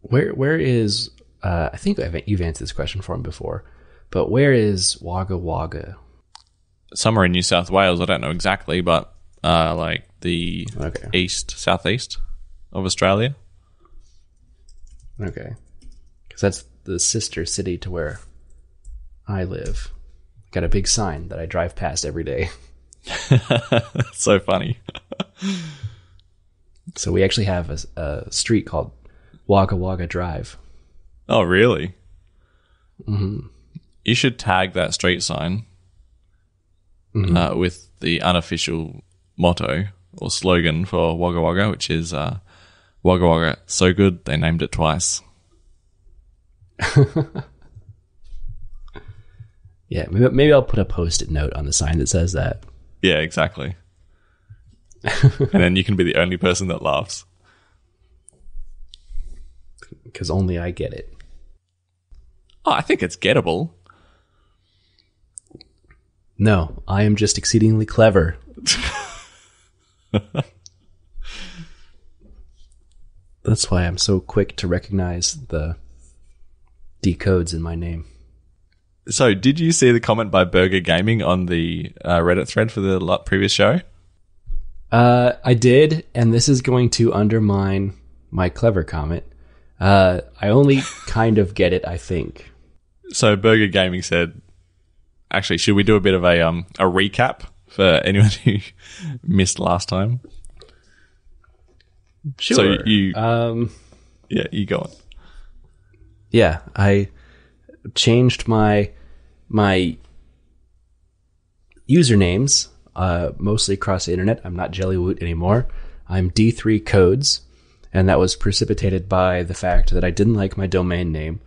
Where is? I think you've answered this question for me before, but where is Wagga Wagga? Somewhere in New South Wales. I don't know exactly, but like the southeast of Australia. Okay, because that's the sister city to where I live. Got a big sign that I drive past every day. So funny. So we actually have a street called Wagga Wagga Drive. Oh, really? Mm-hmm. You should tag that street sign with the unofficial motto or slogan for Wagga Wagga, which is Wagga Wagga, so good they named it twice. Yeah, maybe I'll put a post-it note on the sign that says that. Yeah, exactly. And then you can be the only person that laughs. Because only I get it. Oh, I think it's gettable. No, I am just exceedingly clever. That's why I'm so quick to recognize the decodes in my name. So, did you see the comment by Burger Gaming on the Reddit thread for the previous show? I did, and this is going to undermine my clever comment. I only kind of get it, I think. So, Burger Gaming said, actually, should we do a bit of a recap for anyone who missed last time? Sure. So, you go on. Yeah, I changed my usernames, mostly across the internet. I'm not Jellywoot anymore. I'm D3 Codes, and that was precipitated by the fact that I didn't like my domain name.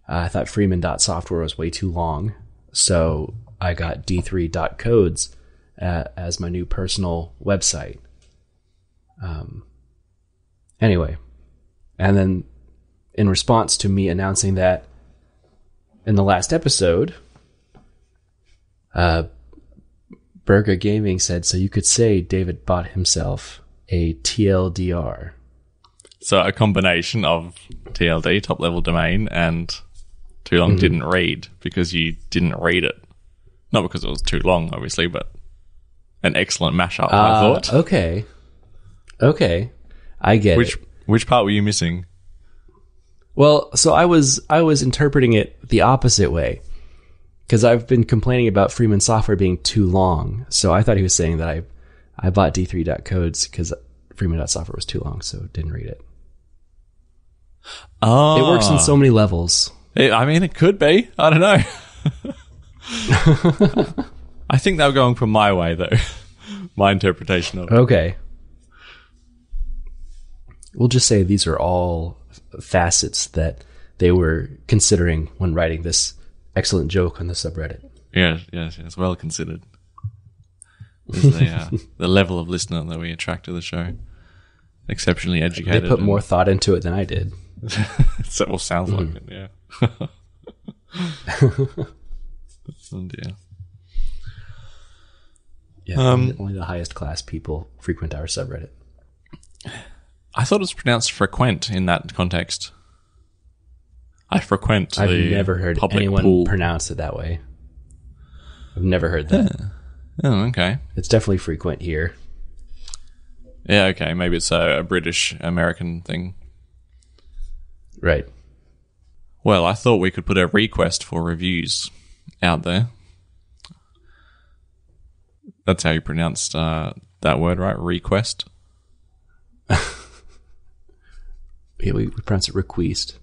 I thought freeman.software was way too long, so I got d3.codes as my new personal website. Anyway, and then in response to me announcing that in the last episode, Burger Gaming said, so you could say David bought himself a TLDR. So a combination of TLD, top level domain, and too long didn't read because you didn't read it. Not because it was too long, obviously, but an excellent mashup, I thought. Okay. I get it. Which part were you missing? Well, so I was interpreting it the opposite way, because I've been complaining about Freeman software being too long. So I thought he was saying that I bought D3.codes because Freeman.software was too long, so didn't read it. Oh. It works in so many levels. I mean, it could be. I don't know. I think they were going from my way, though. My interpretation of it. Okay. We'll just say these are all facets that they were considering when writing this excellent joke on the subreddit. Yes. Well considered. The level of listener that we attract to the show. Exceptionally educated. They put more thought into it than I did. So it sounds like it, yeah. Oh dear. Yeah, only the highest class people frequent our subreddit. I thought it was pronounced frequent in that context. I've never heard anyone pool. pronounce it that way. I've never heard that. Oh, okay. It's definitely frequent here. Yeah, okay. Maybe it's a British-American thing. Right. Well, I thought we could put a request for reviews out there. That's how you pronounced that word, right? Request? Yeah, we pronounce it Requiest.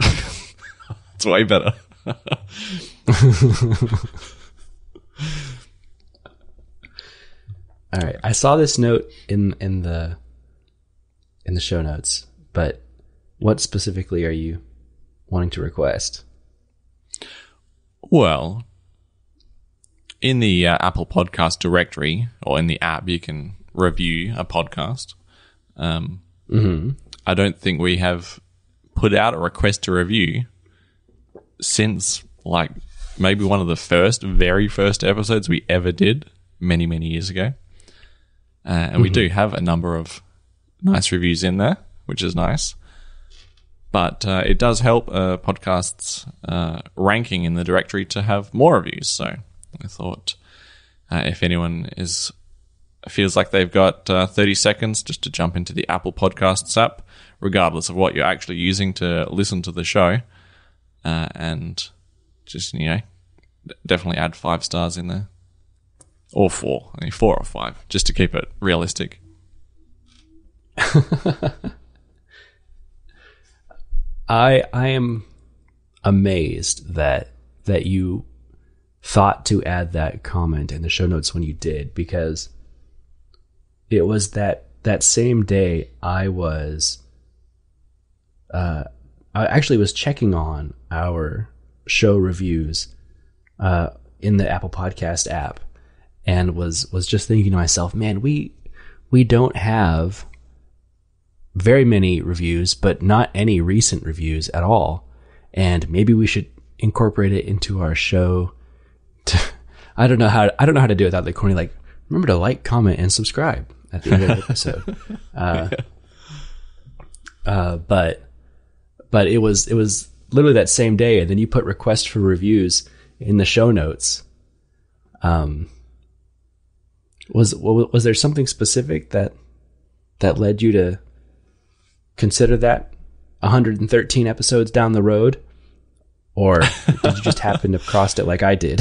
It's way better. All right. I saw this note in the show notes, but what specifically are you wanting to request? Well, in the Apple Podcast directory, or in the app, you can review a podcast. I don't think we have put out a request to review since, like, maybe one of the very first episodes we ever did many, many years ago. And we do have a number of nice reviews in there, which is nice. But it does help a podcast's ranking in the directory to have more reviews. So I thought if anyone feels like they've got 30 seconds just to jump into the Apple Podcasts app, regardless of what you're actually using to listen to the show, and just, definitely add 5 stars in there. Or 4. 4 or 5, just to keep it realistic. I am amazed that you thought to add that comment in the show notes when you did, because it was that same day I actually was checking on our show reviews in the Apple Podcast app, and was just thinking to myself, man, we don't have very many reviews, but not any recent reviews at all. And maybe we should incorporate it into our show. I don't know how to do it without the corny, like, remember to like, comment, and subscribe at the end of the episode. But it was literally that same day, and then you put request for reviews in the show notes. Was there something specific that led you to consider that 113 episodes down the road, or did you just happen to cross it like I did?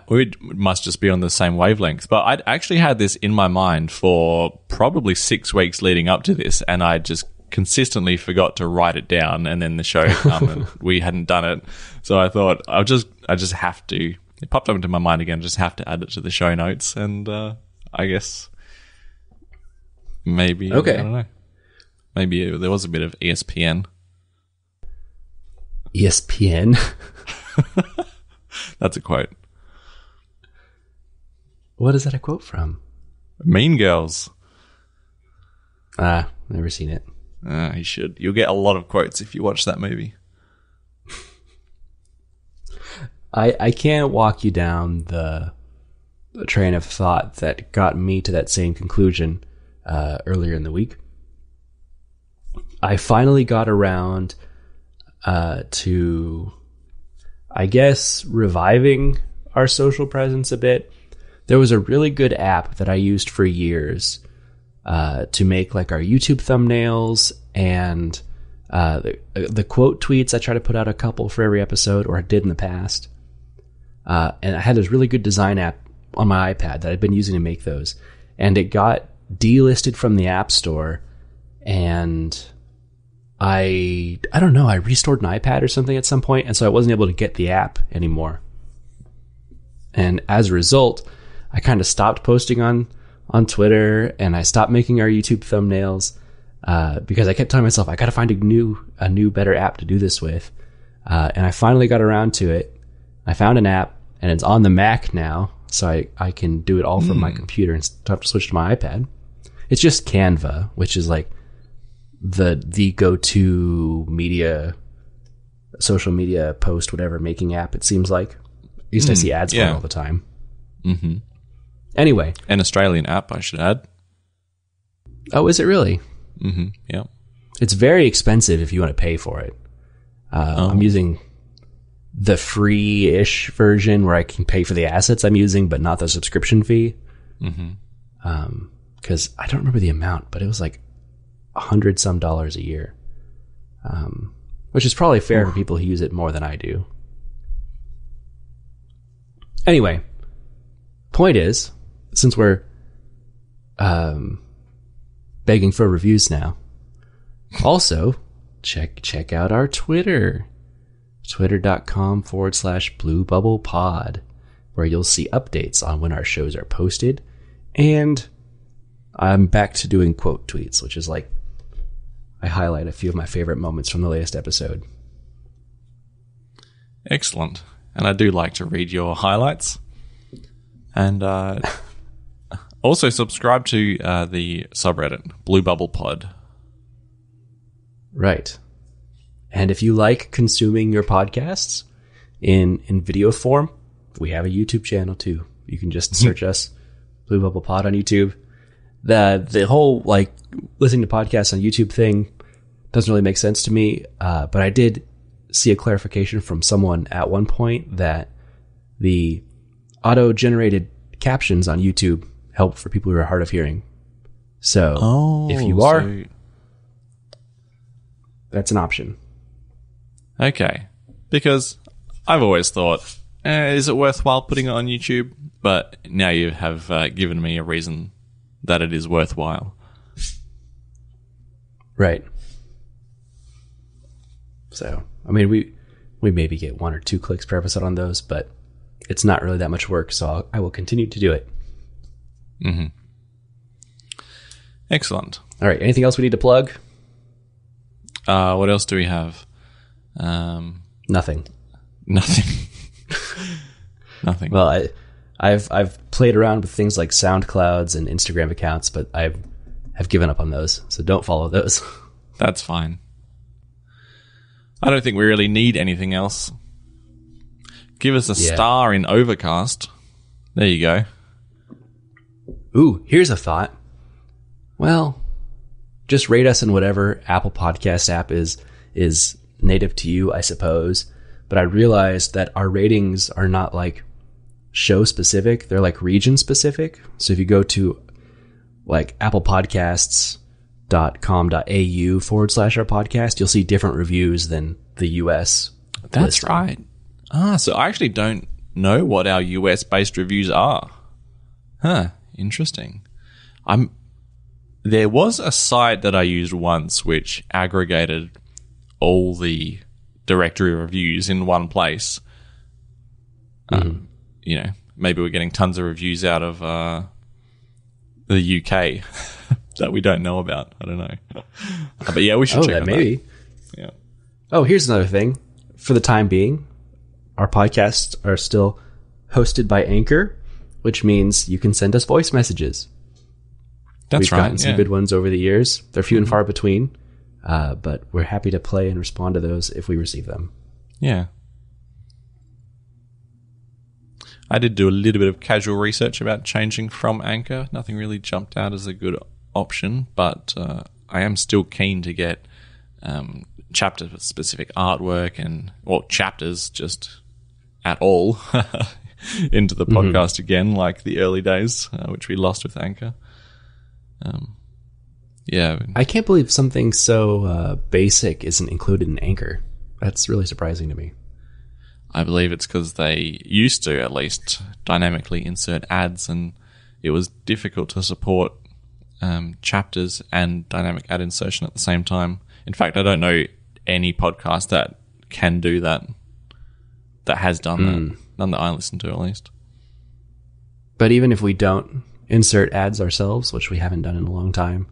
We must just be on the same wavelength. But I'd actually had this in my mind for probably 6 weeks leading up to this, and I just consistently forgot to write it down. And then the show and we hadn't done it, so I thought I just have to. It popped up into my mind again. Just have to add it to the show notes, and I guess maybe I don't know. Maybe there was a bit of ESPN. ESPN? That's a quote. What is that a quote from? Mean Girls. Never seen it. You should. You'll get a lot of quotes if you watch that movie. I can't walk you down the train of thought that got me to that same conclusion earlier in the week. I finally got around to, I guess, reviving our social presence a bit. There was a really good app that I used for years to make like our YouTube thumbnails and the quote tweets. I try to put out a couple for every episode, or I did in the past. And I had this really good design app on my iPad that I'd been using to make those. And it got delisted from the App Store, and I don't know, I restored an iPad or something at some point, and so I wasn't able to get the app anymore. And as a result, I kind of stopped posting on Twitter, and I stopped making our YouTube thumbnails because I kept telling myself I got to find a new better app to do this with. And I finally got around to it. I found an app, and it's on the Mac now, so I can do it all from my computer and have to switch to my iPad. It's just Canva, which is like the go-to social media post, whatever, making app, it seems like. At least I see ads for it all the time. Mm-hmm. Anyway. An Australian app, I should add. Oh, is it really? Mm-hmm. Yeah. It's very expensive if you want to pay for it. I'm using the free-ish version where I can pay for the assets I'm using, but not the subscription fee. Mm-hmm. Because I don't remember the amount, but it was like $100-some a year, which is probably fair for people who use it more than I do. Anyway, point is, since we're begging for reviews now, also check out our Twitter, twitter.com/bluebubblepod, where you'll see updates on when our shows are posted. And I'm back to doing quote tweets, which is like I highlight a few of my favorite moments from the latest episode. Excellent. And I do like to read your highlights. And also subscribe to the subreddit, Blue Bubble Pod. Right. And if you like consuming your podcasts in video form, we have a YouTube channel too. You can just search us, Blue Bubble Pod, on YouTube. The whole like listening to podcasts on YouTube thing doesn't really make sense to me. But I did see a clarification from someone at one point that the auto-generated captions on YouTube help for people who are hard of hearing. So if you are, that's an option. Okay. Because I've always thought, is it worthwhile putting it on YouTube? But now you have given me a reason that it is worthwhile. Right. So, I mean, we maybe get 1 or 2 clicks per episode on those, but it's not really that much work, so I will continue to do it. Mm-hmm. Excellent. All right. Anything else we need to plug? What else do we have? Nothing. Nothing. Nothing. Well, I've played around with things like SoundClouds and Instagram accounts, but I've given up on those, so don't follow those. That's fine. I don't think we really need anything else. Give us a star in Overcast. There you go. Ooh, here's a thought. Well, just rate us in whatever Apple Podcast app is native to you, I suppose. But I realized that our ratings are not like show specific. They're like region specific. So if you go to like applepodcasts.com.au/our podcast, you'll see different reviews than the US. That's right. So I actually don't know what our US based reviews are. Huh. Interesting. There was a site that I used once which aggregated all the directory reviews in one place. Maybe we're getting tons of reviews out of the UK that we don't know about. I don't know. But yeah, we should check that on maybe. that. Yeah. Oh, here's another thing. For the time being, our podcasts are still hosted by Anchor, which means you can send us voice messages. We've gotten some good ones over the years. They're few and far between, but we're happy to play and respond to those if we receive them. Yeah. I did do a little bit of casual research about changing from Anchor. Nothing really jumped out as a good option, but I am still keen to get chapter-specific artwork and chapters just at all into the podcast again, like the early days, which we lost with Anchor. Yeah. I can't believe something so basic isn't included in Anchor. That's really surprising to me. I believe it's because they used to, at least, dynamically insert ads, and it was difficult to support chapters and dynamic ad insertion at the same time. In fact, I don't know any podcast that can do that has done that. None that I listen to, at least. But even if we don't insert ads ourselves, which we haven't done in a long time,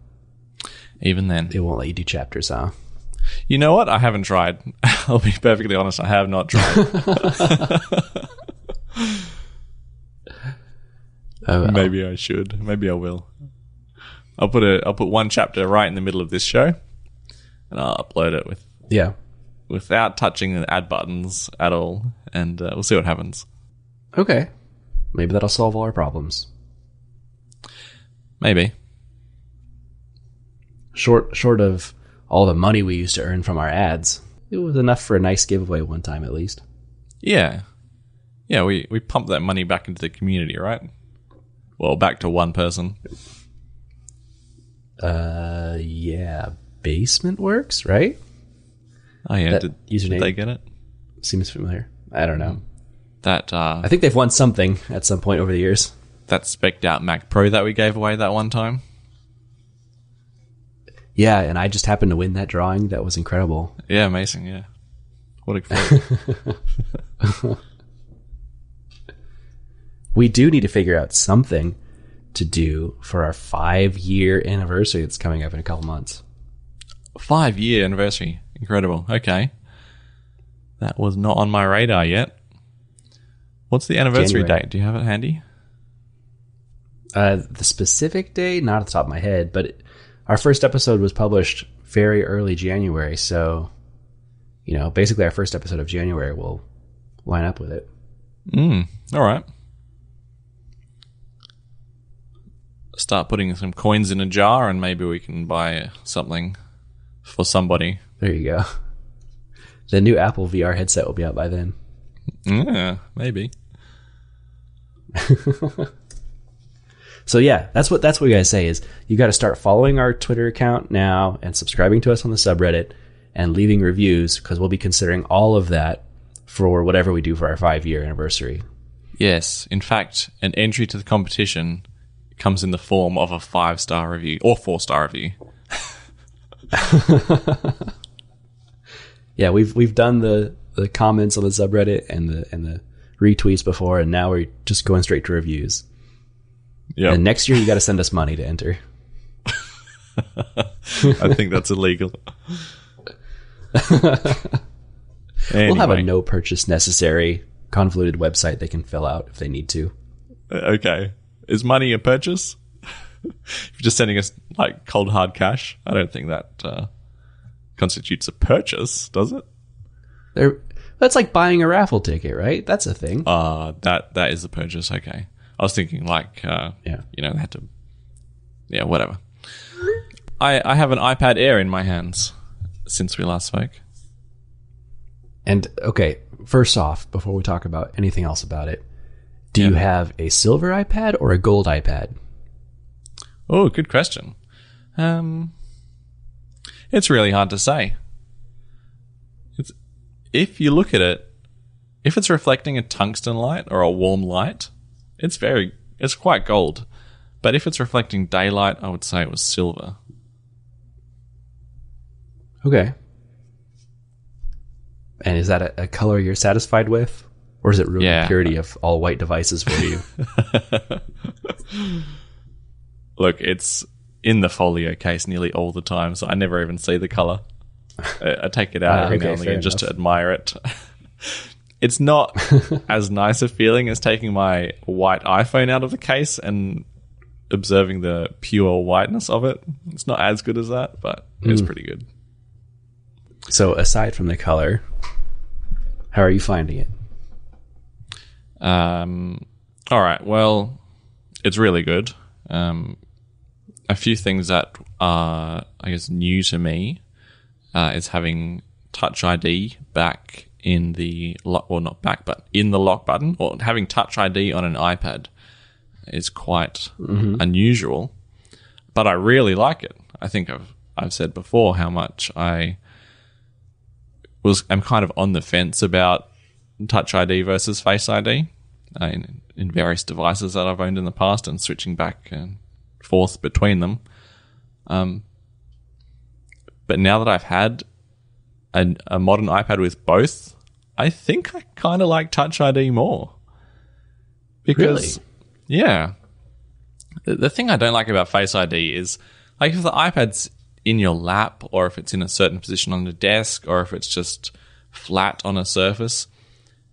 even then, they won't let you do chapters, huh? You know what? I haven't tried. I'll be perfectly honest. I have not tried. Maybe I should. Maybe I will. I'll put one chapter right in the middle of this show, and I'll upload it without touching the ad buttons at all, and we'll see what happens. Okay. Maybe that'll solve all our problems. Maybe. Short of all the money we used to earn from our ads, it was enough for a nice giveaway one time at least. Yeah. Yeah, we pumped that money back into the community, right? Well, back to one person. Yeah. Basement Works, right? Oh, yeah. That username, did they get it? Seems familiar. I don't know. I think they've won something at some point over the years. That spec'd out Mac Pro that we gave away that one time. Yeah, and I just happened to win that drawing. That was incredible. Yeah, amazing, yeah. What a feat. We do need to figure out something to do for our 5-year anniversary that's coming up in a couple months. 5-year anniversary. Incredible. Okay. That was not on my radar yet. What's the anniversary date? Do you have it handy? The specific day? Not at the top of my head, but our first episode was published very early January, so, basically our first episode of January will line up with it. All right. Start putting some coins in a jar, and maybe we can buy something for somebody. There you go. The new Apple VR headset will be out by then. Yeah, maybe. So yeah, that's what we gotta say is you got to start following our Twitter account now and subscribing to us on the subreddit and leaving reviews, because we'll be considering all of that for whatever we do for our 5-year anniversary. Yes. In fact, an entry to the competition comes in the form of a 5-star review or 4-star review. Yeah, we've done the comments on the subreddit and the retweets before, and now we're just going straight to reviews. Yeah. And next year you got to send us money to enter. I think that's illegal. We'll have a no purchase necessary convoluted website they can fill out if they need to. Okay. Is money a purchase? If you're just sending us like cold hard cash, I don't think that constitutes a purchase, does it? That's like buying a raffle ticket, right? That's a thing. That is a purchase. Okay. I was thinking like, they had to, whatever. I have an iPad Air in my hands since we last spoke. And okay, first off, before we talk about anything else about it, do you have a silver iPad or a gold iPad? Oh, good question. It's really hard to say. If you look at it, if it's reflecting a tungsten light or a warm light, it's quite gold. But if it's reflecting daylight, I would say it was silver. Okay. And is that a color you're satisfied with? Or is it ruin the purity of all white devices for you? Look, it's in the folio case nearly all the time, so I never even see the color. I take it out every now and again just to admire it. It's not as nice a feeling as taking my white iPhone out of the case and observing the pure whiteness of it. It's not as good as that, but it's pretty good. So aside from the color, how are you finding it? All right. Well, it's really good. A few things that are, I guess, new to me is having Touch ID back in the lock, or not back, but in the lock button, or having Touch ID on an iPad is quite unusual. But I really like it. I think I've said before how much I'm kind of on the fence about Touch ID versus Face ID in various devices that I've owned in the past, and switching back and forth between them. But now that I've had a modern iPad with both, I think I kind of like Touch ID more. Because, yeah. The thing I don't like about Face ID is, like, if the iPad's in your lap, or if it's in a certain position on the desk, or if it's just flat on a surface,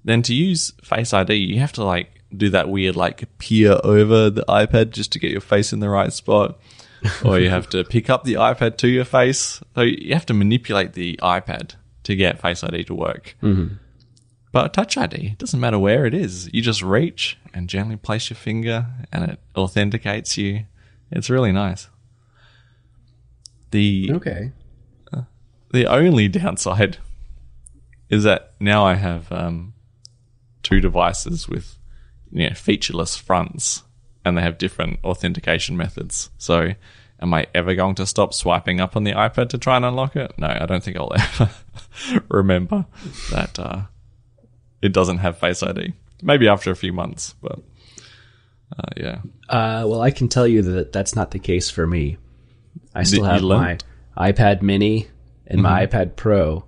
then to use Face ID, you have to, like, do that weird, like, peer over the iPad just to get your face in the right spot. Or you have to pick up the iPad to your face. So you have to manipulate the iPad to get Face ID to work. Mm-hmm. But Touch ID, it doesn't matter where it is. You just reach and gently place your finger and it authenticates you. It's really nice. The only downside is that now I have two devices with featureless fronts, and they have different authentication methods. So am I ever going to stop swiping up on the iPad to try and unlock it? No, I don't think I'll ever remember that it doesn't have Face ID. Maybe after a few months, but yeah. Well, I can tell you that that's not the case for me. I still have my iPad mini and my iPad Pro,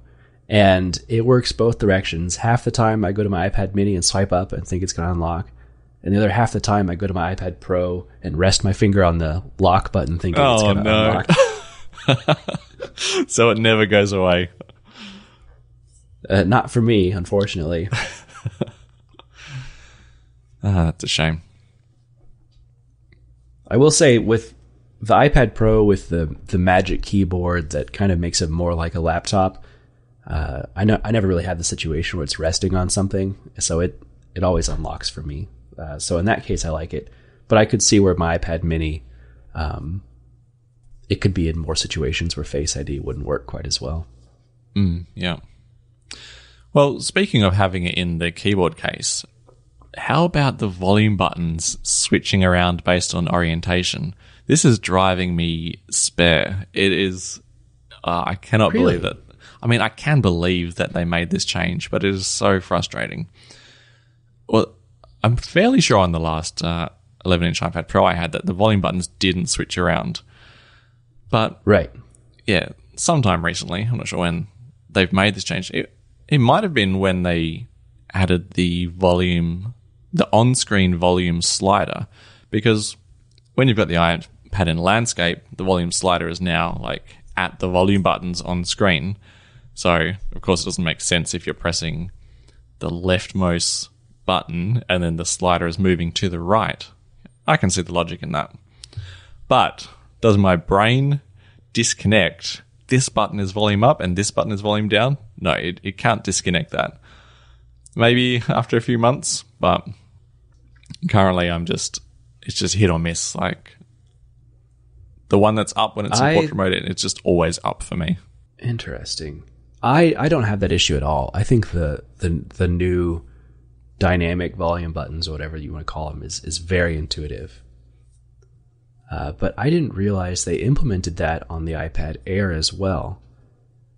and it works both directions. Half the time I go to my iPad mini and swipe up and think it's going to unlock. And the other half the time, I go to my iPad Pro and rest my finger on the lock button thinking it's going to unlock. So it never goes away. Not for me, unfortunately. That's a shame. I will say, with the iPad Pro with the Magic Keyboard that kind of makes it more like a laptop, I never really had the situation where it's resting on something, so it always unlocks for me. So in that case, I like it. But I could see where my iPad mini it could be in more situations where Face ID wouldn't work quite as well. Yeah. Well, speaking of having it in the keyboard case, how about the volume buttons switching around based on orientation? This is driving me spare. It is... I cannot believe it. I mean, I can believe that they made this change, but it is so frustrating. Well, I'm fairly sure on the last 11-inch iPad Pro I had that the volume buttons didn't switch around. But, Right. yeah, sometime recently, I'm not sure when, they've made this change. It might have been when they added the on-screen volume slider, because when you've got the iPad in landscape, the volume slider is now like at the volume buttons on screen. So, of course, it doesn't make sense if you're pressing the leftmost button and then the slider is moving to the right. I can see the logic in that. But does my brain disconnect this button is volume up and this button is volume down? No, it can't disconnect that. Maybe after a few months, but currently it's just hit or miss. Like the one that's up when it's in portrait mode, it's just always up for me. Interesting. I don't have that issue at all. I think the new dynamic volume buttons, or whatever you want to call them, is very intuitive. But I didn't realize they implemented that on the iPad Air as well.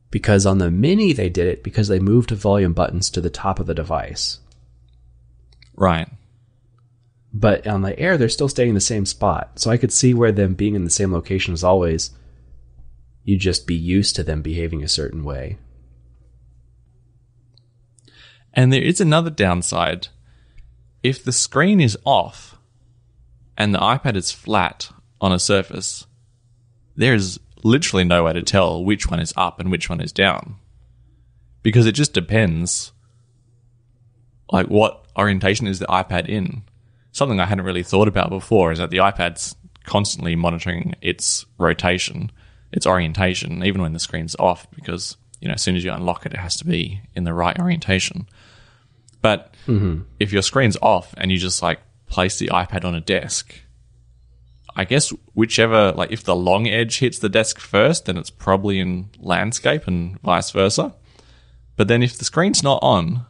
Because on the Mini they did it because they moved the volume buttons to the top of the device. Right. But on the Air, they're still staying in the same spot. So I could see where them being in the same location as always, you'd just be used to them behaving a certain way. And there is another downside. If the screen is off and the iPad is flat on a surface, there is literally no way to tell which one is up and which one is down. Because it just depends, like, what orientation is the iPad in. Something I hadn't really thought about before is that the iPad's constantly monitoring its rotation, its orientation, even when the screen's off, because, you know, as soon as you unlock it, it has to be in the right orientation. But if your screen's off and you just, like, place the iPad on a desk, I guess whichever, like, if the long edge hits the desk first, then it's probably in landscape and vice versa. But then if the screen's not on,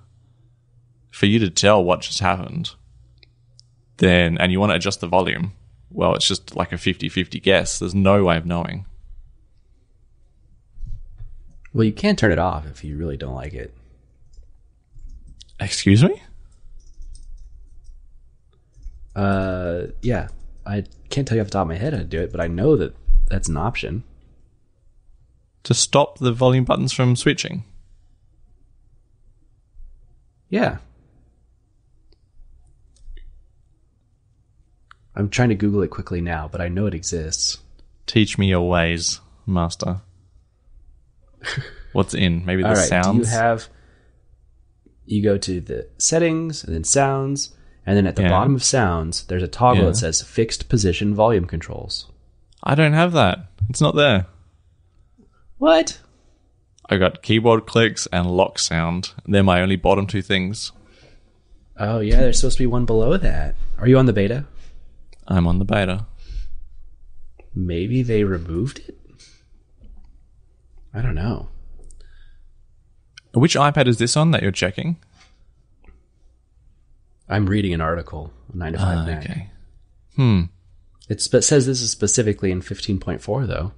for you to tell what just happened, then, and you want to adjust the volume, well, it's just like a 50-50 guess. There's no way of knowing. Well, you can turn it off if you really don't like it. Excuse me? Yeah. I can't tell you off the top of my head how to do it, but I know that that's an option. To stop the volume buttons from switching? Yeah. I'm trying to Google it quickly now, but I know it exists. Teach me your ways, master. What's in? Maybe the sounds? You go to the settings and then sounds, and then at the bottom of sounds, there's a toggle that says fixed position volume controls. I don't have that. It's not there. What? I got keyboard clicks and lock sound. They're my only bottom two things. Oh, yeah, there's supposed to be one below that. Are you on the beta? I'm on the beta. Maybe they removed it? I don't know. Which iPad is this on that you're checking? I'm reading an article, 9 to 5 Mac. Okay. It says this is specifically in 15.4, though.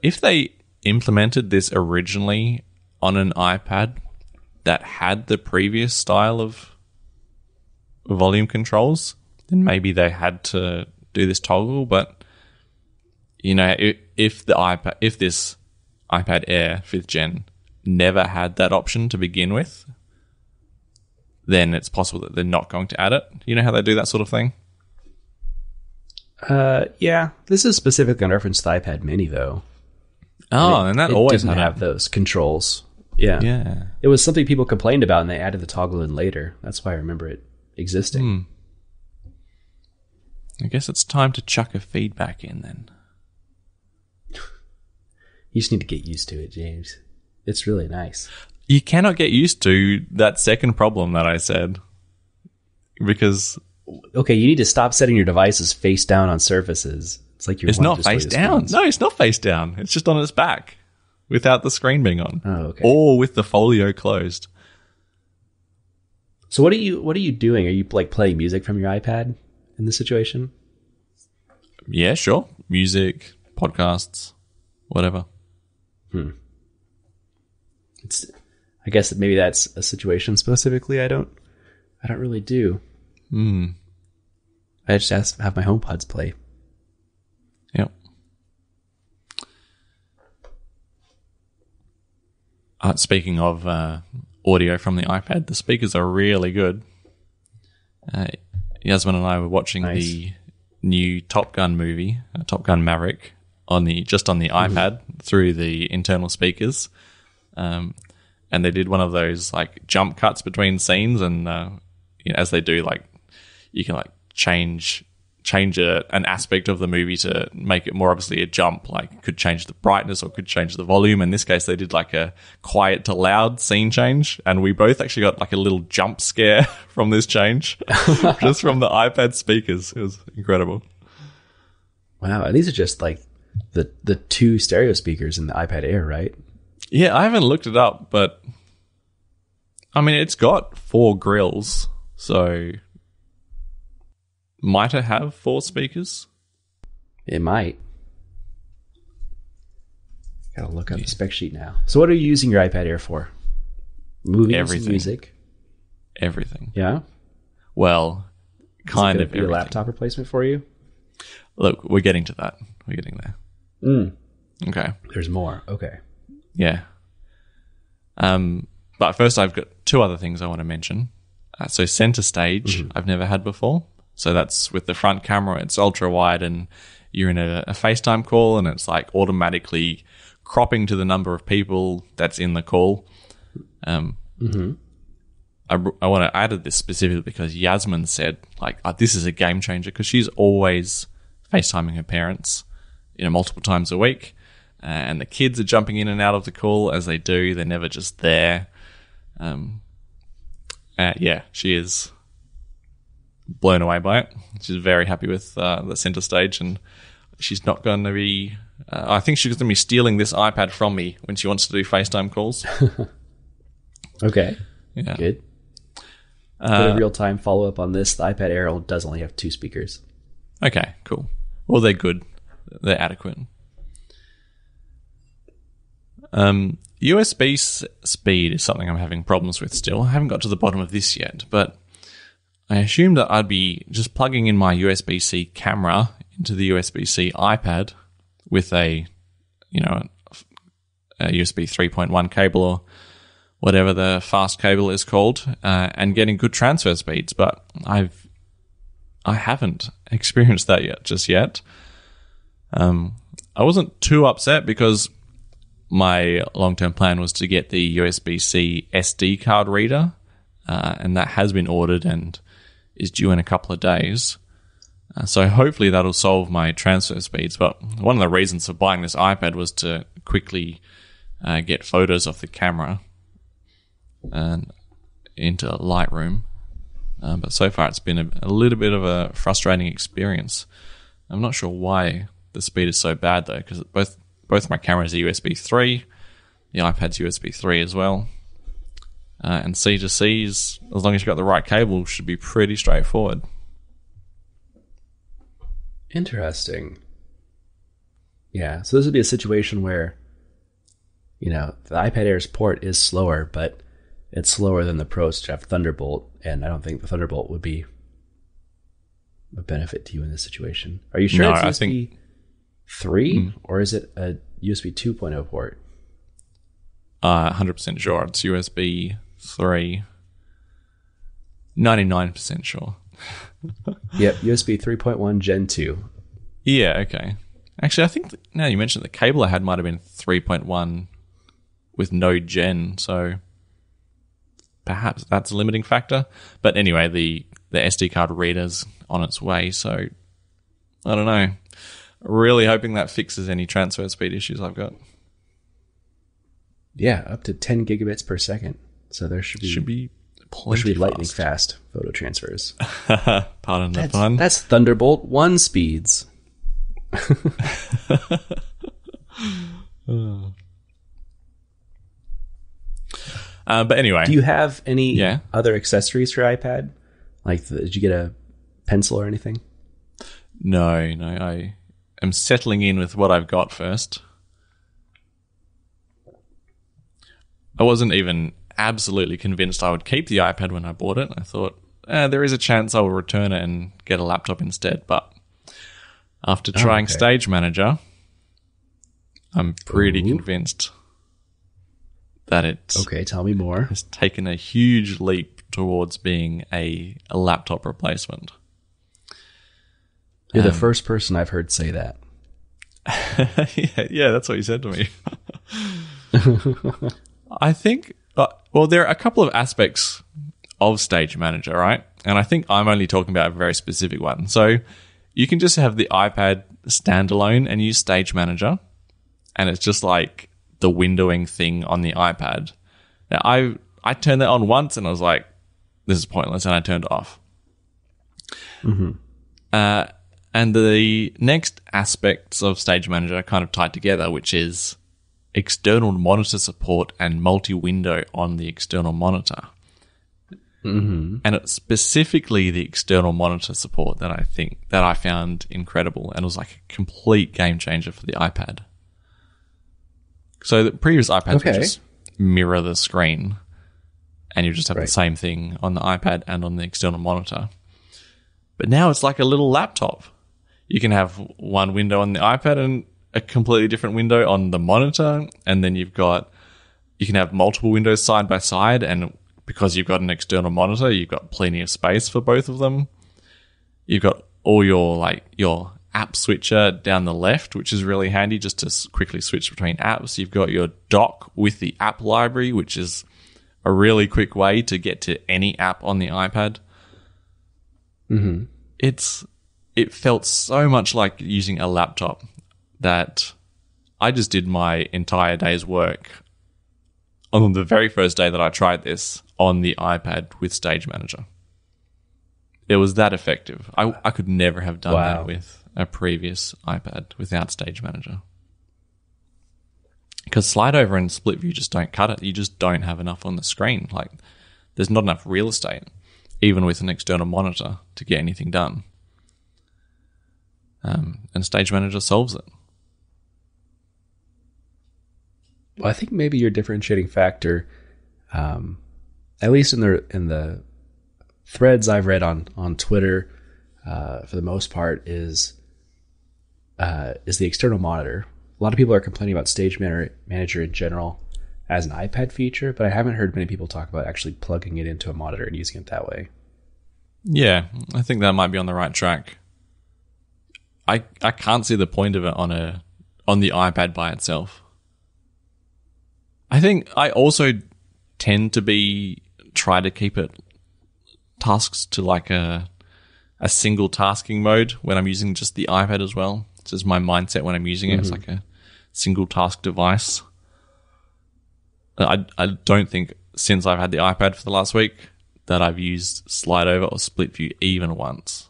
If they implemented this originally on an iPad that had the previous style of volume controls, then maybe they had to do this toggle. But, you know, if this iPad Air 5th Gen never had that option to begin with, then it's possible that they're not going to add it. You know how they do that sort of thing? Yeah. This is specifically in reference to the iPad Mini, though. Oh, and that always didn't have those controls. Yeah. Yeah. It was something people complained about, and they added the toggle in later. That's why I remember it existing. I guess it's time to chuck a feedback in then. You just need to get used to it, James. It's really nice. You cannot get used to that second problem that I said. Because Okay, you need to stop setting your devices face down on surfaces. It's like It's not face down. No, it's not face down. It's just on its back without the screen being on. Oh, okay. Or with the folio closed. So what are you doing? Are you like playing music from your iPad in this situation? Yeah, sure. Music, podcasts, whatever. I guess maybe that's a situation specifically I don't really do. I just have my HomePods play. Yep. Speaking of audio from the iPad, the speakers are really good. Yasmin and I were watching the new Top Gun movie, Top Gun Maverick, on the iPad through the internal speakers, and they did one of those like jump cuts between scenes, and as they do, like you can like change an aspect of the movie to make it more obviously a jump. Like could change the brightness or could change the volume. In this case, they did like a quiet to loud scene change, and we both actually got like a little jump scare from this change, just from the iPad speakers. It was incredible. Wow, and these are just like the two stereo speakers in the iPad Air, right? Yeah, I haven't looked it up, but I mean, it's got 4 grills, so might it have 4 speakers? It might. Gotta look up the spec sheet now. So what are you using your iPad Air for? Movies, everything. Music? Everything. Yeah? Well, kind of be everything. a laptop replacement for you? Look, we're getting to that. We're getting there. Okay. There's more. Okay. Yeah. But first I've got 2 other things I want to mention. So center stage, I've never had before. So that's with the front camera, it's ultra wide, and you're in a FaceTime call, and it's like automatically cropping to the number of people that's in the call. I added this specifically because Yasmin said, like, this is a game changer, because she's always FaceTiming her parents, multiple times a week. And the kids are jumping in and out of the call as they do. They're never just there. Yeah, she is blown away by it. She's very happy with the center stage, and she's not going to be... I think she's going to be stealing this iPad from me when she wants to do FaceTime calls. Okay. Yeah. Good. A real-time follow-up on this. The iPad Air does only have 2 speakers. Okay, cool. Well, they're good. They're adequate. USB speed is something I'm having problems with still. I haven't got to the bottom of this yet, but I assumed that I'd be just plugging in my USB-C camera into the USB-C iPad with a USB 3.1 cable or whatever the fast cable is called, and getting good transfer speeds, but I haven't experienced that just yet. I wasn't too upset because my long-term plan was to get the USB-C SD card reader, and that has been ordered and is due in a couple of days. So hopefully that'll solve my transfer speeds. But one of the reasons for buying this iPad was to quickly get photos of the camera and into Lightroom. But so far it's been a little bit of a frustrating experience. I'm not sure why the speed is so bad though, because both my cameras are USB 3, the iPad's USB 3 as well, and C to C's, as long as you've got the right cable, should be pretty straightforward. Interesting. Yeah, so this would be a situation where, the iPad Air's port is slower, but it's slower than the Pro Strap Thunderbolt, and I don't think the Thunderbolt would be a benefit to you in this situation. Are you sure No, it's I USB think 3, or is it a USB 2.0 port? 100% sure it's USB 3. 99% sure. Yep, USB 3.1 Gen 2. Yeah, okay. Actually, I think now you mentioned the cable I had might have been 3.1 with no gen, so perhaps that's a limiting factor. But anyway, the SD card reader's on its way, so I don't know. Really hoping that fixes any transfer speed issues I've got. Yeah, up to 10 gigabits per second. So there should be Which would be lightning fast. fast photo transfers. Pardon the pun. That's Thunderbolt 1 speeds. But anyway. Do you have any other accessories for your iPad? Like, did you get a pencil or anything? No. I am settling in with what I've got first. I wasn't even absolutely convinced I would keep the iPad when I bought it. I thought, there is a chance I will return it and get a laptop instead. But after trying Stage Manager, I'm pretty convinced that it's... Okay, tell me more. ...has taken a huge leap towards being a laptop replacement. You're the first person I've heard say that. yeah, that's what you said to me. I think, there are a couple of aspects of Stage Manager, right? And I think I'm only talking about a very specific one. So you can just have the iPad standalone and use Stage Manager, and it's just like the windowing thing on the iPad. Now, I turned that on once, and I was like, this is pointless, and I turned it off. Mm-hmm. And the next aspects of Stage Manager are kind of tied together, which is external monitor support and multi-window on the external monitor. Mm-hmm. And it's specifically the external monitor support that I found incredible, and it was like a complete game changer for the iPad. So the previous iPads would just mirror the screen, and you just have the same thing on the iPad and on the external monitor. But now it's like a little laptop. You can have one window on the iPad and a completely different window on the monitor, and then you can have multiple windows side by side, and because you've got an external monitor, you've got plenty of space for both of them. You've got all your app switcher down the left, which is really handy just to quickly switch between apps. You've got your dock with the app library, which is a really quick way to get to any app on the iPad. Mm-hmm. It felt so much like using a laptop that I just did my entire day's work on the very first day that I tried this on the iPad with Stage Manager. It was that effective. I could never have done that with a previous iPad without Stage Manager. Because slide over and split view just don't cut it. You just don't have enough on the screen. Like, there's not enough real estate, even with an external monitor, to get anything done. And Stage Manager solves it. Well, I think maybe your differentiating factor, at least in the threads I've read on Twitter, for the most part, is the external monitor. A lot of people are complaining about Stage Manager in general as an iPad feature, but I haven't heard many people talk about actually plugging it into a monitor and using it that way. Yeah, I think that might be on the right track. I can't see the point of it on the iPad by itself. I think I also tend to try to keep it tasks to like a single tasking mode when I'm using just the iPad as well. It's just my mindset when I'm using it. It's like a single task device. I don't think since I've had the iPad for the last week that I've used slide over or split view even once.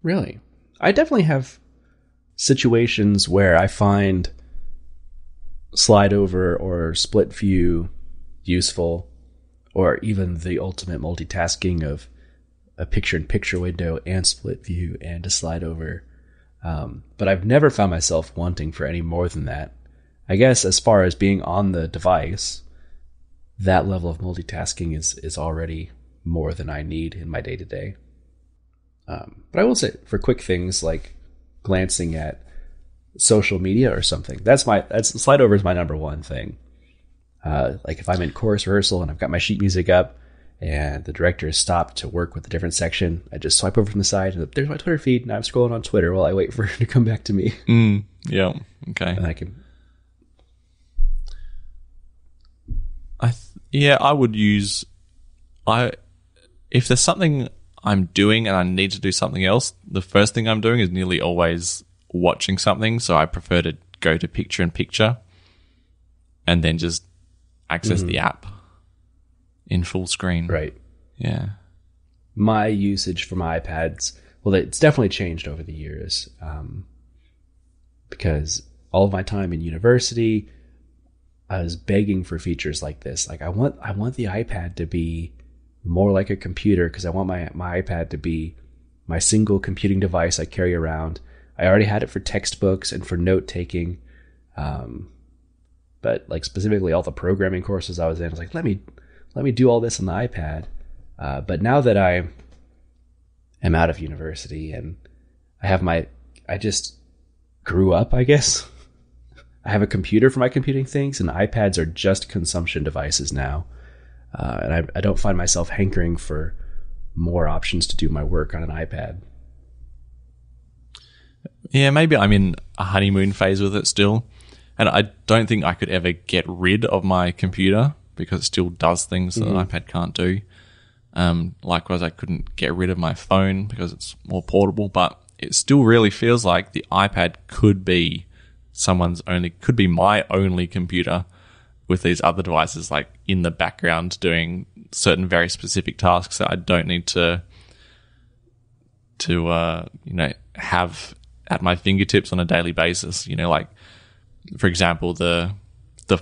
Really? I definitely have situations where I find slide over or split view useful, or even the ultimate multitasking of a picture-in-picture window and split view and a slide over. But I've never found myself wanting for any more than that. I guess as far as being on the device, that level of multitasking is already more than I need in my day-to-day. But I will say, for quick things like glancing at social media or something, that's slide over is my number one thing. Like if I'm in chorus rehearsal and I've got my sheet music up and the director has stopped to work with a different section, I just swipe over from the side and there's my Twitter feed, and I'm scrolling on Twitter while I wait for her to come back to me. Yeah. Okay. And I can. I would use. If there's something I'm doing and I need to do something else, the first thing I'm doing is nearly always watching something. So I prefer to go to picture in picture and then just access the app. in full screen. Right. Yeah. My usage for my iPads, well, it's definitely changed over the years, because all of my time in university, I was begging for features like this. Like I want the iPad to be more like a computer, because I want my iPad to be my single computing device I carry around. I already had it for textbooks and for note taking, but like specifically all the programming courses I was in, I was like, let me do all this on the iPad. But now that I am out of university and I just grew up, I guess. I have a computer for my computing things, and iPads are just consumption devices now. And I don't find myself hankering for more options to do my work on an iPad. Yeah, maybe I'm in a honeymoon phase with it still. And I don't think I could ever get rid of my computer because it still does things that an iPad can't do. Likewise, I couldn't get rid of my phone because it's more portable, but it still really feels like the iPad could be my only computer with these other devices like in the background doing certain very specific tasks that I don't need to have at my fingertips on a daily basis. Like for example, the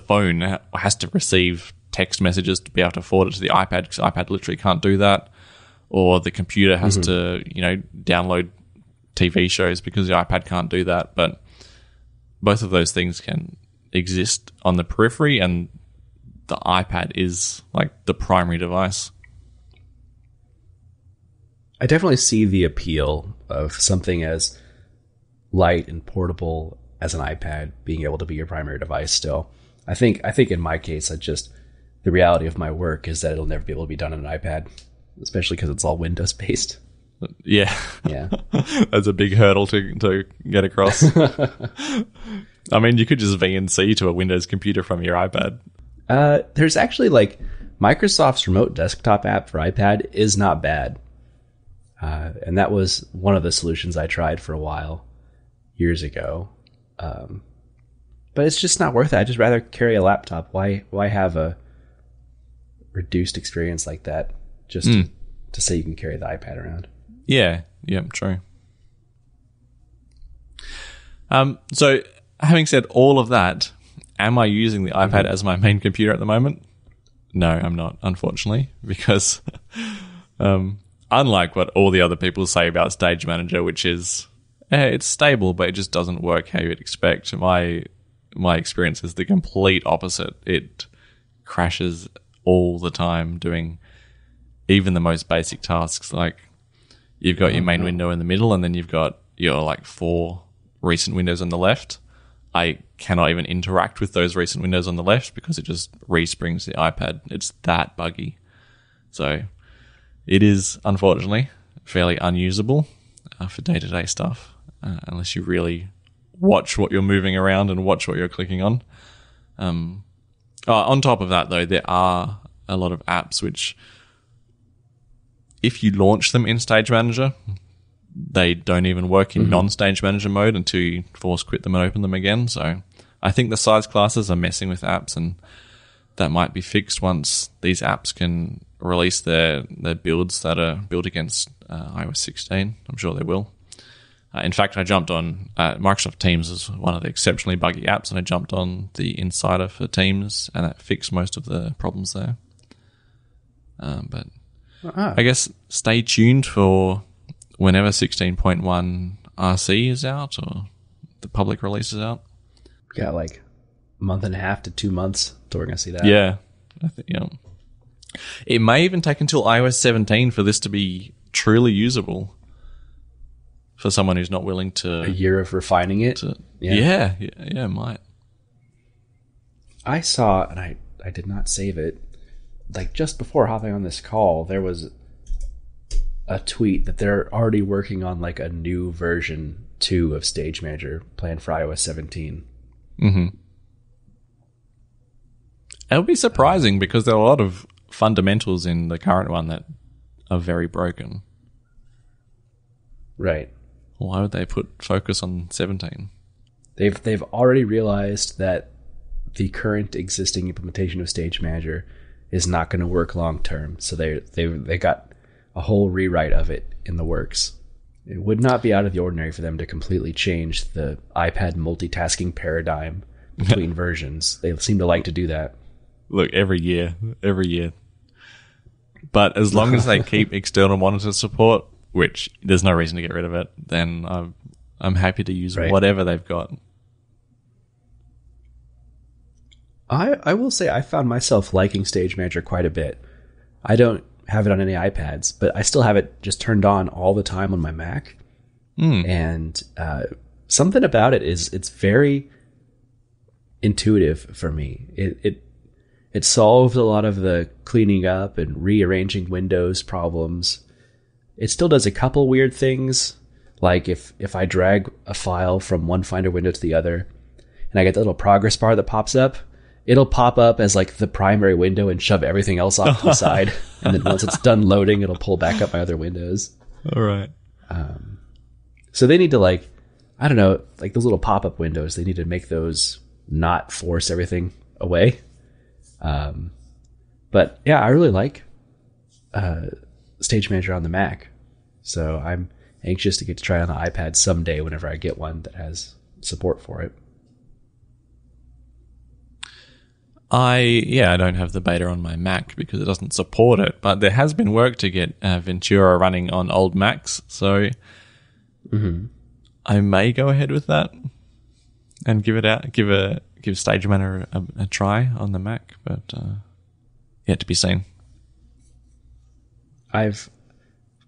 phone has to receive text messages to be able to forward it to the iPad because the iPad literally can't do that, or the computer has to download TV shows because the iPad can't do that. But both of those things can exist on the periphery, and the iPad is like the primary device. I definitely see the appeal of something as light and portable as an iPad being able to be your primary device still. I think in my case, the reality of my work is that it'll never be able to be done on an iPad, especially because it's all Windows based. Yeah. That's a big hurdle to get across. I mean, you could just VNC to a Windows computer from your iPad. There's actually like Microsoft's remote desktop app for iPad is not bad. And that was one of the solutions I tried for a while years ago. But it's just not worth it. I'd just rather carry a laptop. Why have a reduced experience like that just to say you can carry the iPad around? Yeah, true. So having said all of that, am I using the iPad as my main computer at the moment? No, I'm not, unfortunately, because unlike what all the other people say about Stage Manager, which is it's stable, but it just doesn't work how you'd expect. My experience is the complete opposite. It crashes all the time doing even the most basic tasks. Like you've got your main window in the middle, and then you've got your like 4 recent windows on the left. I cannot even interact with those recent windows on the left because it just resprings the iPad. It's that buggy. So it is, unfortunately, fairly unusable for day-to-day stuff, unless you really watch what you're moving around and watch what you're clicking on. On top of that, though, there are a lot of apps which, if you launch them in Stage Manager, they don't even work in non-Stage Manager mode until you force quit them and open them again. So I think the size classes are messing with apps, and that might be fixed once these apps can release their builds that are built against iOS 16. I'm sure they will. In fact, I jumped on Microsoft Teams is one of the exceptionally buggy apps, and I jumped on the Insider for Teams, and that fixed most of the problems there. But I guess stay tuned for whenever 16.1 RC is out or the public release is out. We got like a month and a half to 2 months till we're going to see that. Yeah. I think, it may even take until iOS 17 for this to be truly usable for someone who's not willing to... A year of refining it? Yeah, it might. I saw, and I did not save it, like just before hopping on this call, there was a tweet that they're already working on like a new version 2 of Stage Manager planned for iOS 17. It would be surprising because there are a lot of fundamentals in the current one that are very broken. Right. Why would they put focus on 17? They've already realized that the current existing implementation of Stage Manager is not going to work long term. So they got a whole rewrite of it in the works. It would not be out of the ordinary for them to completely change the iPad multitasking paradigm between versions. They seem to like to do that. Look, every year. But as long as they keep external monitor support, which there's no reason to get rid of it, then I'm happy to use whatever they've got. I will say I found myself liking Stage Manager quite a bit. I don't have it on any iPads, but I still have it just turned on all the time on my Mac. And something about it is it's very intuitive for me. It solved a lot of the cleaning up and rearranging windows problems. It still does a couple weird things, like if I drag a file from one Finder window to the other, and I get the little progress bar that pops up, it'll pop up as like the primary window and shove everything else off to the side. And then once it's done loading, it'll pull back up my other windows. All right. So they need to like those little pop-up windows, they need to make those not force everything away. But yeah, I really like Stage Manager on the Mac. So I'm anxious to get to try it on the iPad someday whenever I get one that has support for it. I don't have the beta on my Mac because it doesn't support it, but there has been work to get Ventura running on old Macs, so I may go ahead with that and give Stage Manager a try on the Mac, but yet to be seen. I've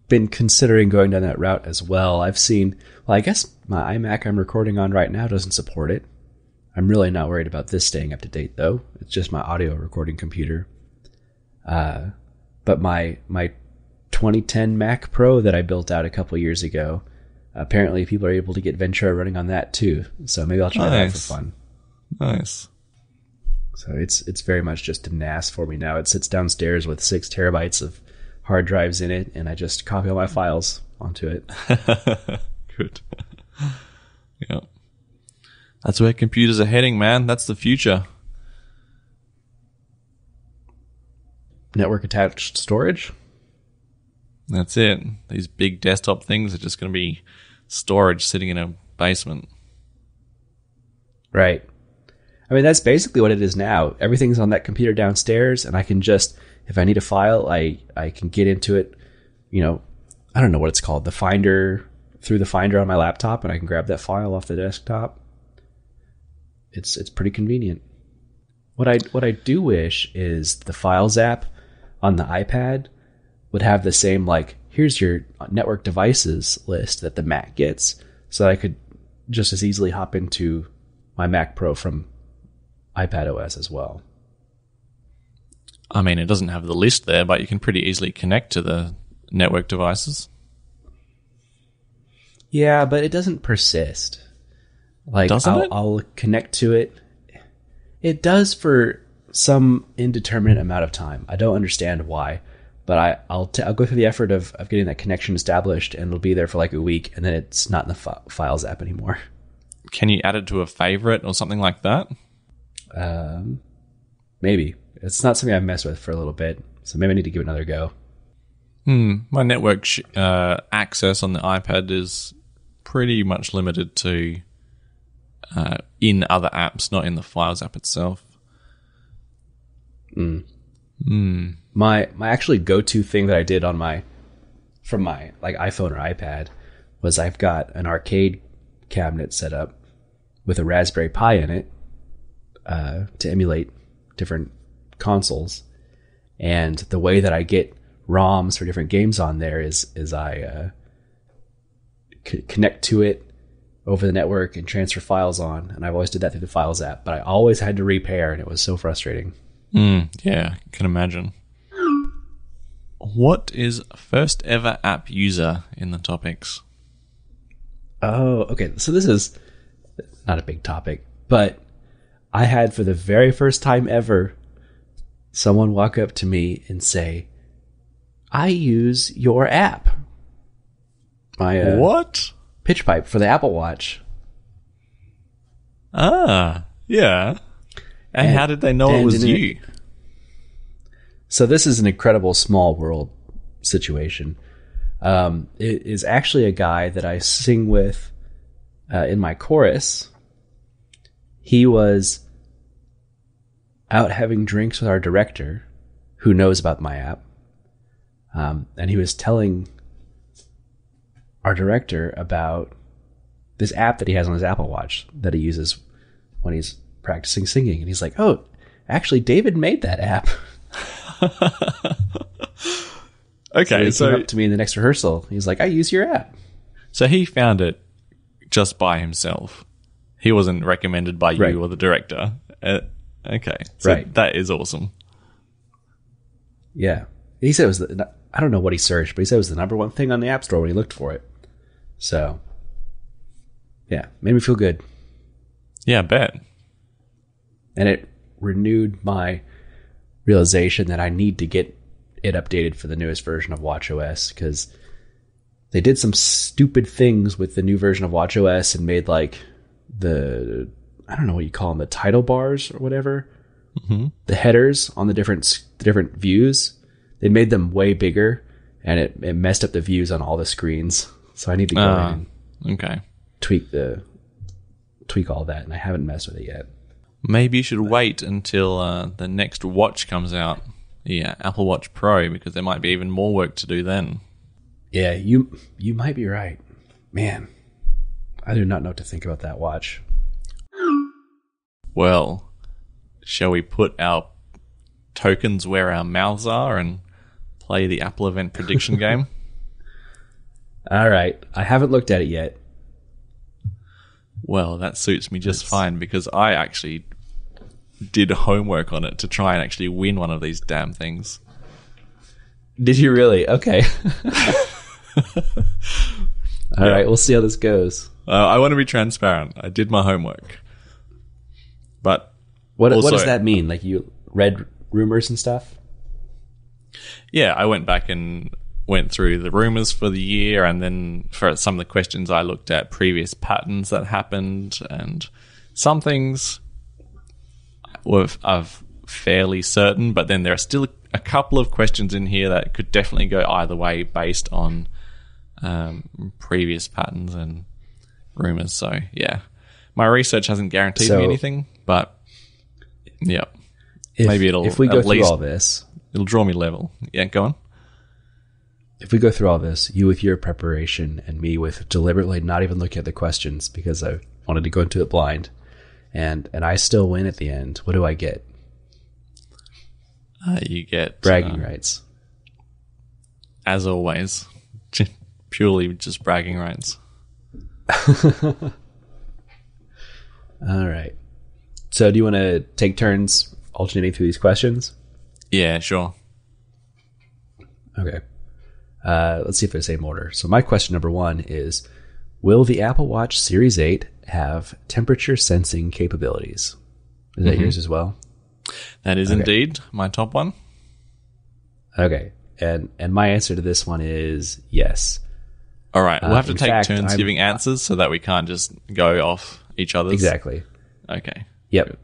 been considering going down that route as well. I guess my iMac I'm recording on right now doesn't support it. I'm really not worried about this staying up to date, though. It's just my audio recording computer. But my 2010 Mac Pro that I built out a couple years ago, apparently people are able to get Ventura running on that too. So maybe I'll try that for fun. Nice. So it's very much just a NAS for me now. It sits downstairs with 6 terabytes of hard drives in it, and I just copy all my files onto it. Good. Yeah. That's where computers are heading, man. That's the future. Network attached storage? That's it. These big desktop things are just going to be storage sitting in a basement. Right. I mean, that's basically what it is now. Everything's on that computer downstairs, and I can just, if I need a file, I can get into it, I don't know what it's called, through the Finder on my laptop, and I can grab that file off the desktop. It's pretty convenient. What I do wish is the Files app on the iPad would have the same, like, here's your network devices list that the Mac gets, so I could just as easily hop into my Mac Pro from iPad OS as well. I mean, it doesn't have the list there, but you can pretty easily connect to the network devices. Yeah, but it doesn't persist. Like, I'll connect to it. It does for some indeterminate amount of time. I don't understand why, but I'll go through the effort of getting that connection established, and it'll be there for like a week, and then it's not in the Files app anymore. Can you add it to a favorite or something like that? Maybe. It's not something I've messed with for a little bit, so maybe I need to give it another go. My network access on the iPad is pretty much limited to in other apps, not in the Files app itself. My actually go-to thing that I did from my like iPhone or iPad was I've got an arcade cabinet set up with a Raspberry Pi in it to emulate different consoles, and the way that I get ROMs for different games on there is I connect to it over the network and transfer files on, and I've always did that through the Files app, but I always had to repair, and it was so frustrating. Yeah, I can imagine. What is first ever app user in the topics? Oh, okay. So this is not a big topic, but I had for the very first time ever someone walk up to me and say, I use your app. My what? Pitch pipe for the Apple Watch. Ah, yeah. And how did they know it was you? So this is an incredible small world situation. It is actually a guy that I sing with in my chorus. He was out having drinks with our director, who knows about my app. And he was telling our director about this app that he has on his Apple Watch that he uses when he's practicing singing. And he's like, oh, actually, David made that app. Okay, so he came up to me in the next rehearsal. He's like, I use your app. So he found it just by himself. He wasn't recommended by you or the director. Okay, so that is awesome. Yeah. He said it was, I don't know what he searched, but he said it was the number one thing on the App Store when he looked for it. So, yeah, made me feel good. Yeah, I bet. And it renewed my realization that I need to get it updated for the newest version of watchOS, because they did some stupid things with the new version of watchOS and made like the, I don't know what you call them, the title bars or whatever, the headers on the different views. They made them way bigger, and it messed up the views on all the screens. So I need to go in and tweak all that, and I haven't messed with it yet. Maybe you should wait until the next watch comes out, the Apple Watch Pro, because there might be even more work to do then. Yeah, you might be right. Man, I do not know what to think about that watch. Well, shall we put our tokens where our mouths are and play the Apple event prediction game? All right. I haven't looked at it yet. Well, that suits me just fine, because I actually did homework on it to try and actually win one of these damn things. Did you really? Okay. All right. We'll see how this goes. I want to be transparent. I did my homework. But what does that mean? Like, you read rumors and stuff? Yeah, I went back and went through the rumors for the year, and then for some of the questions I looked at previous patterns that happened, and some things were fairly certain, but then there are still a couple of questions in here that could definitely go either way based on previous patterns and rumors. So yeah, my research hasn't guaranteed me anything, but yeah, maybe if we go through all this, it'll draw me level. Yeah, go on. If we go through all this, you with your preparation and me with deliberately not even looking at the questions because I wanted to go into it blind, and I still win at the end, what do I get? You get bragging rights. As always, purely just bragging rights. All right. So do you want to take turns alternating through these questions? Yeah, sure. Okay. Let's see if they're the same order. So my question number 1 is, will the Apple Watch Series 8 have temperature sensing capabilities? Is that yours as well? That is indeed my top one. Okay. And my answer to this one is yes. All right. We'll have to take turns giving answers so that we can't just go off each other's. Exactly. Okay. Yep.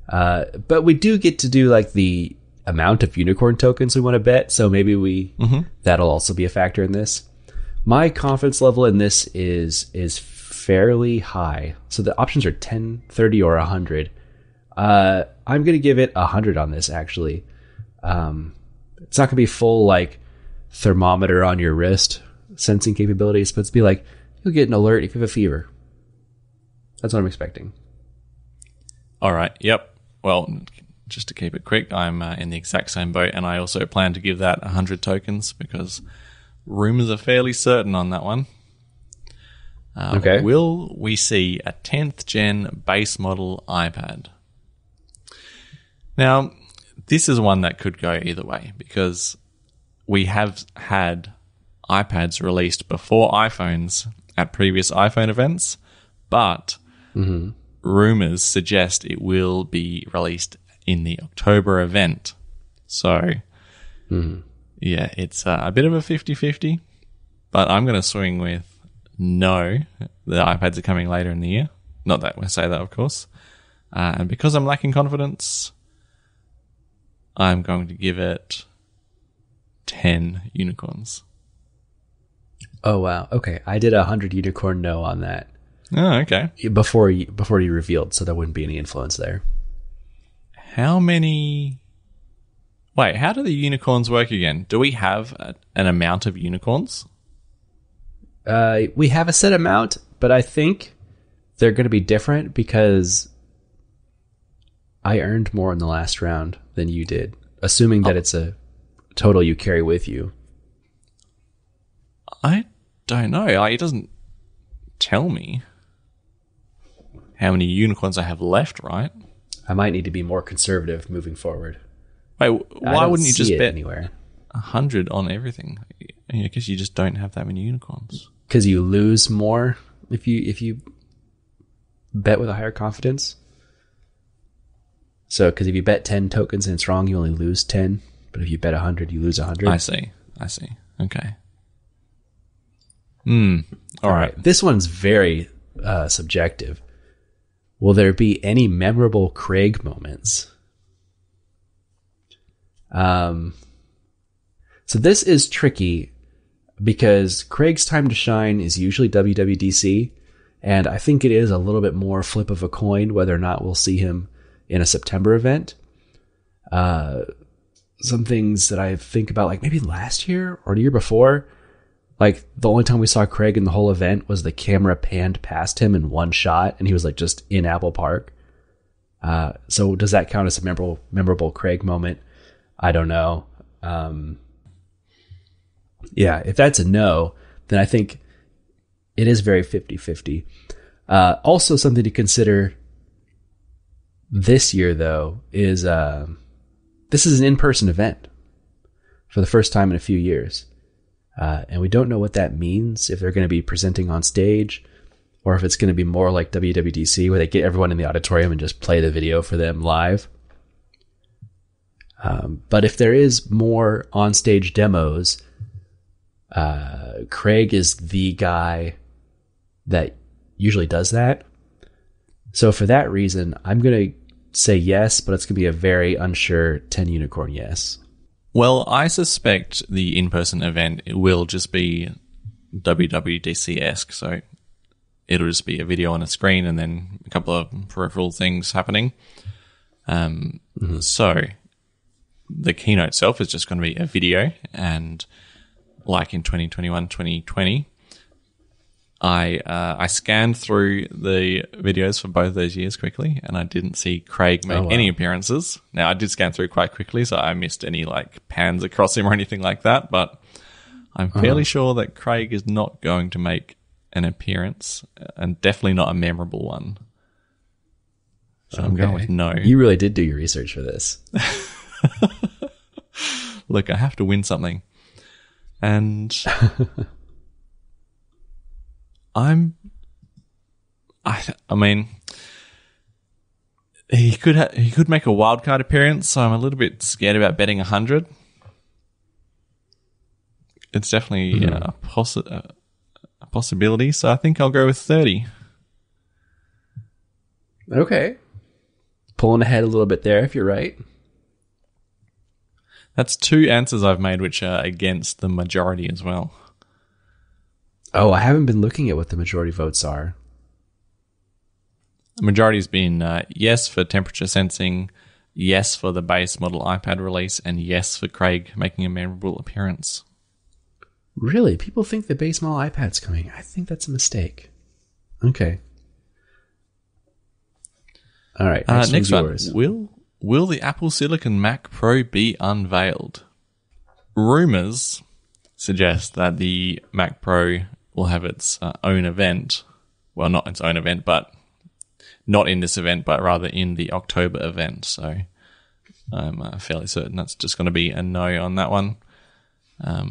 But we do get to do like the amount of unicorn tokens we want to bet, so maybe that'll also be a factor in this. My confidence level in this is fairly high. So the options are 10, 30, or 100. I'm going to give it 100 on this, actually. It's not going to be full like thermometer on your wrist sensing capabilities, but it's be like you'll get an alert if you have a fever. That's what I'm expecting. All right. Yep. Well, just to keep it quick, I'm in the exact same boat, and I also plan to give that 100 tokens because rumors are fairly certain on that one. Okay. Will we see a 10th gen base model iPad? Now, this is one that could go either way because we have had iPads released before iPhones at previous iPhone events, but rumors suggest it will be released in the October event. So, yeah, it's a bit of a 50-50, but I'm going to swing with no, the iPads are coming later in the year. Not that we say that, of course. And because I'm lacking confidence, I'm going to give it 10 unicorns. Oh, wow. Okay. I did 100 unicorn no on that. Oh, okay. Before you revealed, so there wouldn't be any influence there. How many... Wait, how do the unicorns work again? Do we have an amount of unicorns? We have a set amount, but I think they're going to be different because I earned more in the last round than you did, assuming that it's a total you carry with you. I don't know. It doesn't tell me how many unicorns I have left, right? I might need to be more conservative moving forward. Wait, why wouldn't you just bet anywhere 100 on everything? I guess you just don't have that many unicorns. Because you lose more if you bet with a higher confidence. So, because if you bet 10 tokens and it's wrong, you only lose 10. But if you bet 100, you lose 100. I see. Okay. All right. This one's very subjective. Will there be any memorable Craig moments? So this is tricky because Craig's time to shine is usually WWDC, and I think it is a little bit more flip of a coin whether or not we'll see him in a September event. Some things that I think about, like maybe last year or the year before, like the only time we saw Craig in the whole event was the camera panned past him in one shot, and he was like just in Apple Park. So does that count as a memorable Craig moment? I don't know. Yeah, if that's a no, then I think it is very 50-50. Also something to consider this year, though, is this is an in-person event for the first time in a few years. And we don't know what that means, if they're going to be presenting on stage or if it's going to be more like WWDC where they get everyone in the auditorium and just play the video for them live. But if there is more on-stage demos, Craig is the guy that usually does that. So for that reason, I'm going to say yes, but it's going to be a very unsure 10 unicorn yes. Well, I suspect the in-person event will just be WWDC-esque, so it'll just be a video on a screen and then a couple of peripheral things happening. So the keynote itself is just going to be a video, and like in 2021, 2020, I scanned through the videos for both those years quickly, and I didn't see Craig make any appearances. Now, I did scan through quite quickly, so I missed any like pans across him or anything like that, but I'm fairly sure that Craig is not going to make an appearance, and definitely not a memorable one. So I'm going with no. You really did do your research for this. Look, I have to win something. And I mean, he could make a wildcard appearance, so I'm a little bit scared about betting 100. It's definitely a possibility, so I think I'll go with 30. Okay. Pulling ahead a little bit there, if you're right. That's two answers I've made which are against the majority as well. Oh, I haven't been looking at what the majority votes are. The majority's been yes for temperature sensing, yes for the base model iPad release, and yes for Craig making a memorable appearance. Really? People think the base model iPad's coming. I think that's a mistake. Okay. All right. Next one. Will the Apple Silicon Mac Pro be unveiled? Rumors suggest that the Mac Pro will have its own event. Well, not its own event, but not in this event, but rather in the October event. So I'm fairly certain that's just going to be a no on that one. I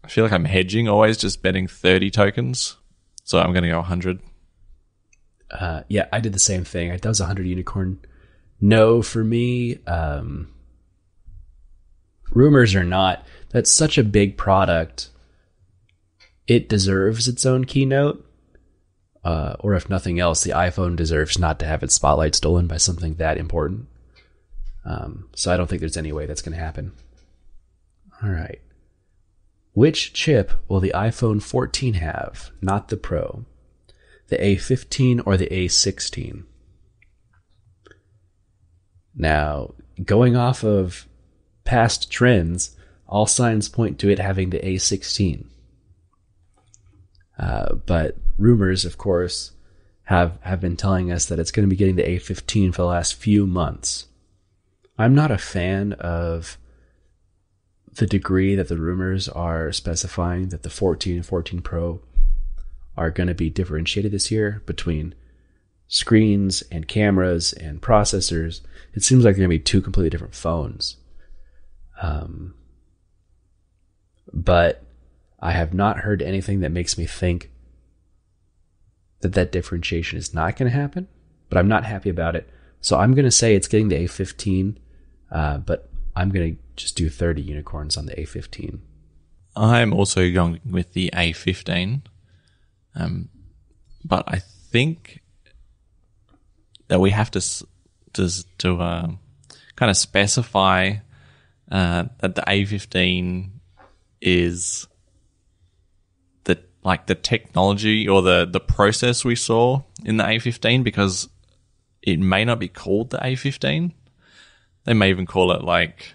feel like I'm hedging, always just betting 30 tokens. So I'm going to go 100. Yeah, I did the same thing. That was 100 unicorn. No, for me, rumors or not, that's such a big product. It deserves its own keynote. Or if nothing else, the iPhone deserves not to have its spotlight stolen by something that important. So I don't think there's any way that's going to happen. All right. Which chip will the iPhone 14 have? Not the Pro. The A15 or the A16? Now, going off of past trends, all signs point to it having the A16. But rumors, of course, have been telling us that it's going to be getting the A15 for the last few months. I'm not a fan of the degree that the rumors are specifying that the 14 and 14 Pro are going to be differentiated this year between screens and cameras and processors. It seems like they're going to be two completely different phones. But I have not heard anything that makes me think that differentiation is not going to happen, but I'm not happy about it. So I'm going to say it's getting the A15, but I'm going to just do 30 unicorns on the A15. I'm also going with the A15, but I think that we have to kind of specify that the A15 is the technology or the process we saw in the A15, because it may not be called the A15. They may even call it like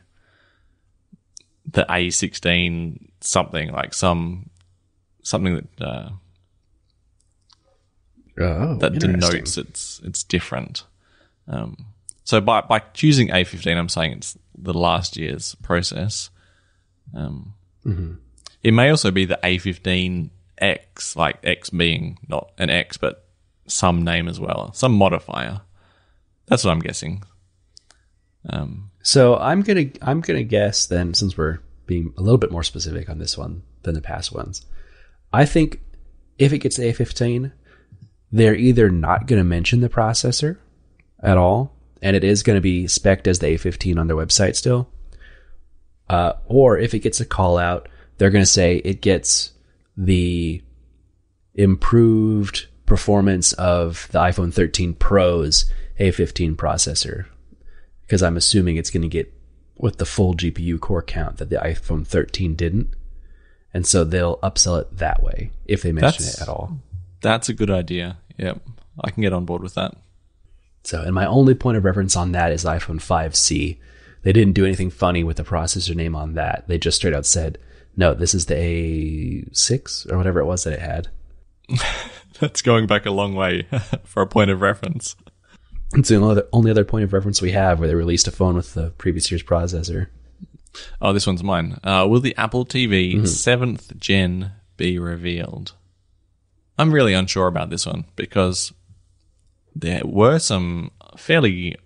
the A16 something, like something that that denotes it's different. So by choosing A15, I'm saying it's the last year's process. It may also be the A15X, like X being not an X, but some name as well, some modifier. That's what I'm guessing. So I'm gonna guess then, since we're being a little bit more specific on this one than the past ones, I think if it gets the A15, they're either not going to mention the processor at all, and it is going to be spec'd as the A15 on their website still, or if it gets a call out, they're going to say it gets the improved performance of the iPhone 13 Pro's A15 processor, because I'm assuming it's going to get with the full GPU core count that the iPhone 13 didn't. And so they'll upsell it that way if they mention it at all. That's a good idea. Yep. I can get on board with that. So, and my only point of reference on that is iPhone 5C. They didn't do anything funny with the processor name on that. They just straight out said, no, this is the A6 or whatever it was that it had. That's going back a long way for a point of reference. It's the only other point of reference we have where they released a phone with the previous year's processor. Oh, this one's mine. Will the Apple TV 7th Gen be revealed? I'm really unsure about this one because there were some fairly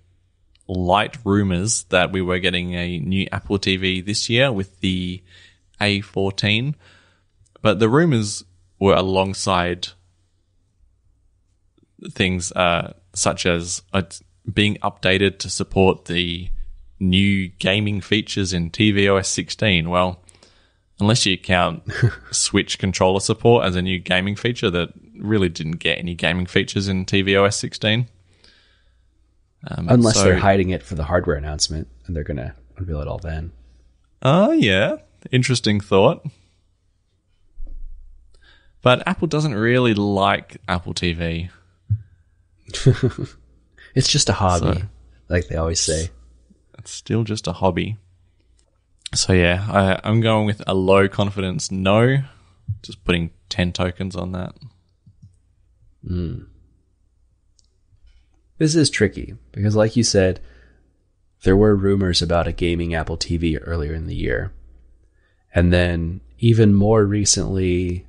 light rumors that we were getting a new Apple TV this year with the A14, but the rumors were alongside things such as being updated to support the new gaming features in tvOS 16. Well, unless you count Switch controller support as a new gaming feature, that really didn't get any gaming features in tvOS 16. Unless they're hiding it for the hardware announcement, and they're going to unveil it all then. Oh, yeah. Interesting thought. But Apple doesn't really like Apple TV. It's just a hobby, like they always say. It's still just a hobby. So yeah, I'm going with a low confidence no. Just putting 10 tokens on that. This is tricky because, like you said, there were rumors about a gaming Apple TV earlier in the year. And then even more recently,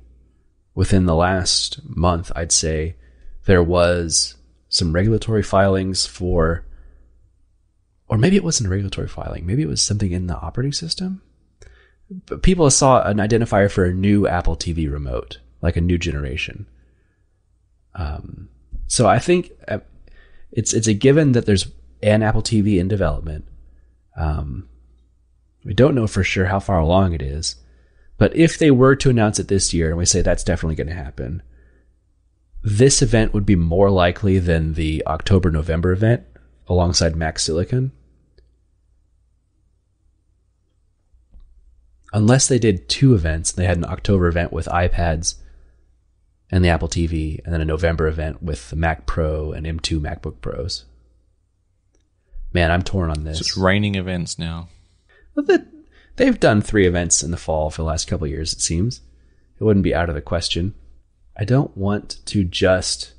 within the last month, I'd say, there was some regulatory filings for, or maybe it wasn't a regulatory filing, maybe it was something in the operating system. But people saw an identifier for a new Apple TV remote, like a new generation. So I think it's a given that there's an Apple TV in development. We don't know for sure how far along it is, but if they were to announce it this year, and we say that's definitely going to happen, this event would be more likely than the October-November event alongside Mac Silicon. unless they did 2 events. They had an October event with iPads and the Apple TV, and then a November event with the Mac Pro and M2 MacBook Pros. Man, I'm torn on this. It's just raining events now. Well, they've done 3 events in the fall for the last couple of years, it seems. It wouldn't be out of the question. I don't want to just